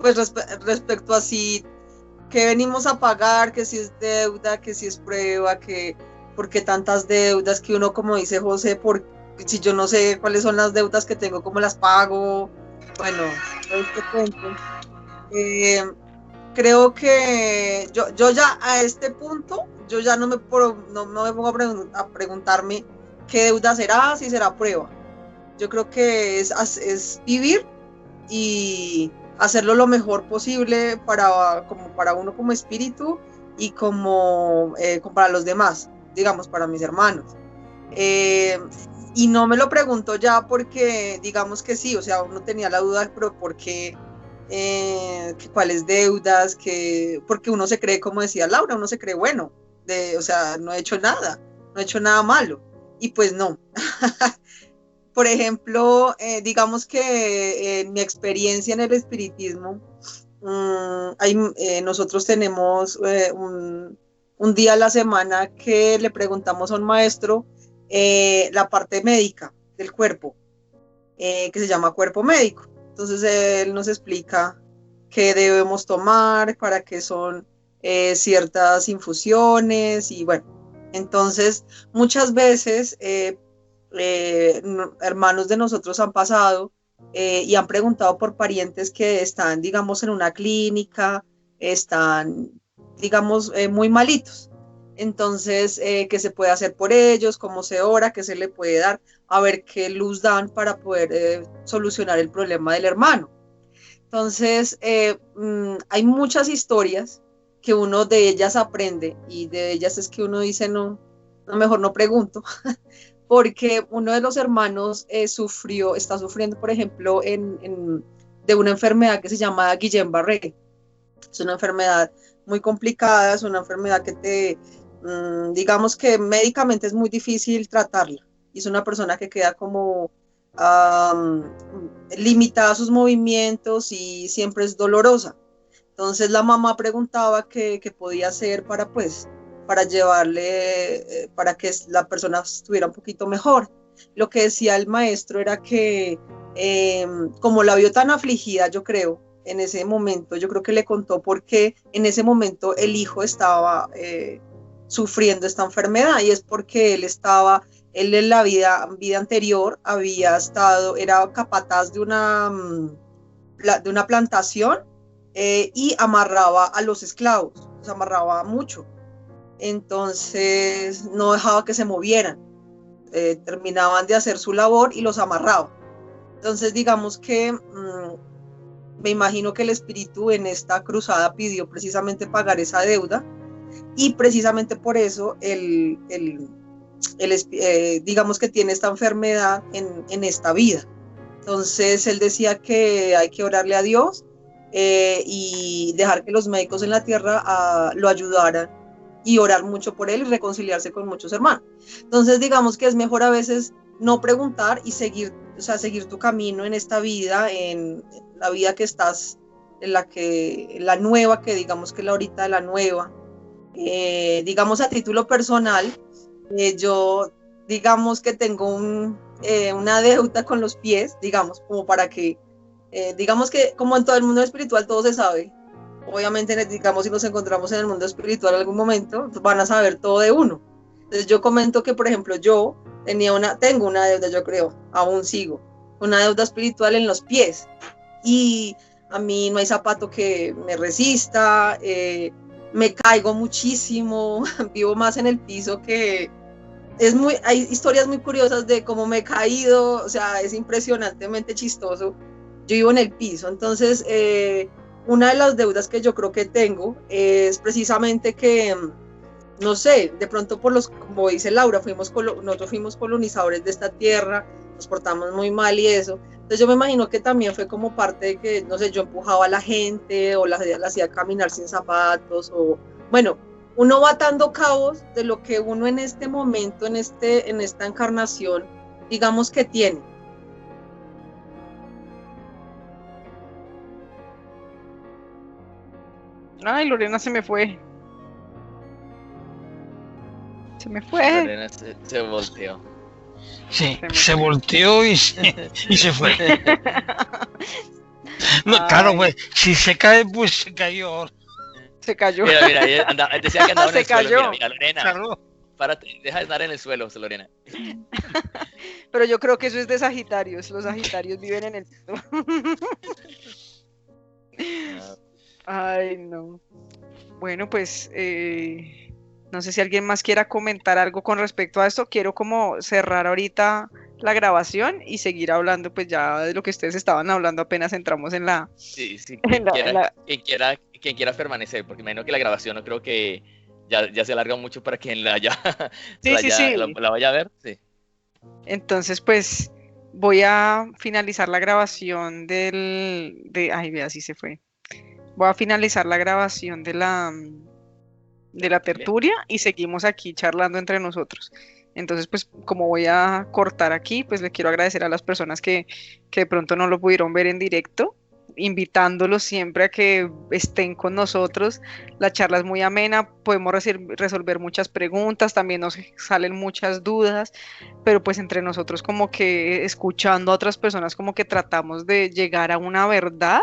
pues respecto a si que venimos a pagar, que si es deuda, que si es prueba, que por qué tantas deudas, que uno, como dice José, si yo no sé cuáles son las deudas que tengo, cómo las pago. Bueno, este cuento. Creo que yo ya a este punto, yo ya no me pongo a preguntarme qué deuda será, si será prueba. Yo creo que es vivir y hacerlo lo mejor posible para uno como espíritu y como para los demás. digamos, para mis hermanos. Y no me lo pregunto ya porque, digamos que sí, o sea, uno tenía la duda, pero ¿por qué? ¿Cuáles deudas? Porque uno se cree, como decía Laura, uno se cree bueno, o sea, no he hecho nada malo. Y pues no. Por ejemplo, digamos que en mi experiencia en el espiritismo, nosotros tenemos un día a la semana que le preguntamos a un maestro la parte médica del cuerpo, que se llama cuerpo médico. Entonces él nos explica qué debemos tomar, para qué son ciertas infusiones y bueno, entonces muchas veces hermanos de nosotros han pasado y han preguntado por parientes que están, digamos, en una clínica, están, digamos, muy malitos. Entonces, ¿qué se puede hacer por ellos? ¿Cómo se ora? ¿Qué se le puede dar? A ver qué luz dan para poder solucionar el problema del hermano. Entonces, hay muchas historias que uno de ellas aprende y de ellas es que uno dice, no mejor no pregunto, porque uno de los hermanos está sufriendo, por ejemplo, de una enfermedad que se llama Guillain-Barré. Es una enfermedad muy complicada, es una enfermedad que digamos que médicamente es muy difícil tratarla. Y es una persona que queda como limitada a sus movimientos y siempre es dolorosa. Entonces la mamá preguntaba qué podía hacer para llevarle, para que la persona estuviera un poquito mejor. Lo que decía el maestro era que como la vio tan afligida, yo creo, en ese momento, yo creo que le contó por qué en ese momento el hijo estaba sufriendo esta enfermedad, y es porque él en la vida anterior era capataz de una plantación y amarraba a los esclavos, los amarraba mucho. Entonces no dejaba que se movieran, terminaban de hacer su labor y los amarraba. Entonces digamos que me imagino que el espíritu en esta cruzada pidió precisamente pagar esa deuda, y precisamente por eso digamos que tiene esta enfermedad en esta vida. Entonces él decía que hay que orarle a Dios y dejar que los médicos en la tierra lo ayudaran y orar mucho por él y reconciliarse con muchos hermanos. Entonces digamos que es mejor a veces no preguntar y seguir tu camino en esta vida, en la vida que estás, la nueva, que digamos que la ahorita de la nueva. Digamos a título personal, yo digamos que tengo una deuda con los pies, digamos, como para que, digamos que como en todo el mundo espiritual todo se sabe. Obviamente, digamos, si nos encontramos en el mundo espiritual en algún momento, van a saber todo de uno. Entonces yo comento que, por ejemplo, yo tengo una deuda, yo creo, aún sigo, una deuda espiritual en los pies. Y a mí no hay zapato que me resista, me caigo muchísimo, vivo más en el piso que... hay historias muy curiosas de cómo me he caído, o sea, es impresionantemente chistoso. Yo vivo en el piso, entonces una de las deudas que yo creo que tengo es precisamente que, no sé, de pronto como dice Laura, nosotros fuimos colonizadores de esta tierra, nos portamos muy mal y eso. Entonces yo me imagino que también fue como parte de que, no sé, yo empujaba a la gente o la hacía caminar sin zapatos, o bueno, uno va atando cabos de lo que uno en este momento, en esta encarnación, digamos que tiene. Ay, Lorena se me fue. Se me fue. Lorena se volteó. Sí, se volteó y se fue. No, claro, pues, si se cae, pues se cayó. Se cayó. Mira, decía que andaba en el cayó. suelo. Mira, Lorena, Claro. párate, deja de andar en el suelo, Lorena. Pero yo creo que eso es de Sagitarios. Los Sagitarios viven en el piso. Ay, no. Bueno, pues no sé si alguien más quiera comentar algo con respecto a esto. Quiero como cerrar ahorita la grabación y seguir hablando pues ya de lo que ustedes estaban hablando apenas entramos en la... Sí, quien quiera permanecer, porque imagino que la grabación no creo que ya se alarga mucho para quien Sí, sí, sí. la vaya a ver. Sí. Entonces, pues voy a finalizar la grabación ay, vea, así se fue. Voy a finalizar la grabación de la tertulia y seguimos aquí charlando entre nosotros. Entonces, pues como voy a cortar aquí, pues le quiero agradecer a las personas que de pronto no lo pudieron ver en directo, invitándolos siempre a que estén con nosotros. La charla es muy amena, podemos resolver muchas preguntas, también nos salen muchas dudas, pero pues entre nosotros como que escuchando a otras personas como que tratamos de llegar a una verdad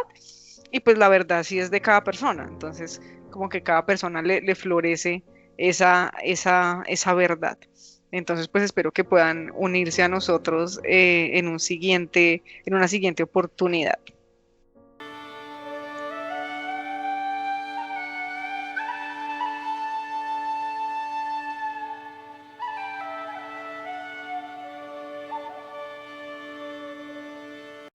y pues la verdad sí es de cada persona, entonces como que cada persona le florece esa verdad. Entonces, pues espero que puedan unirse a nosotros en una siguiente oportunidad.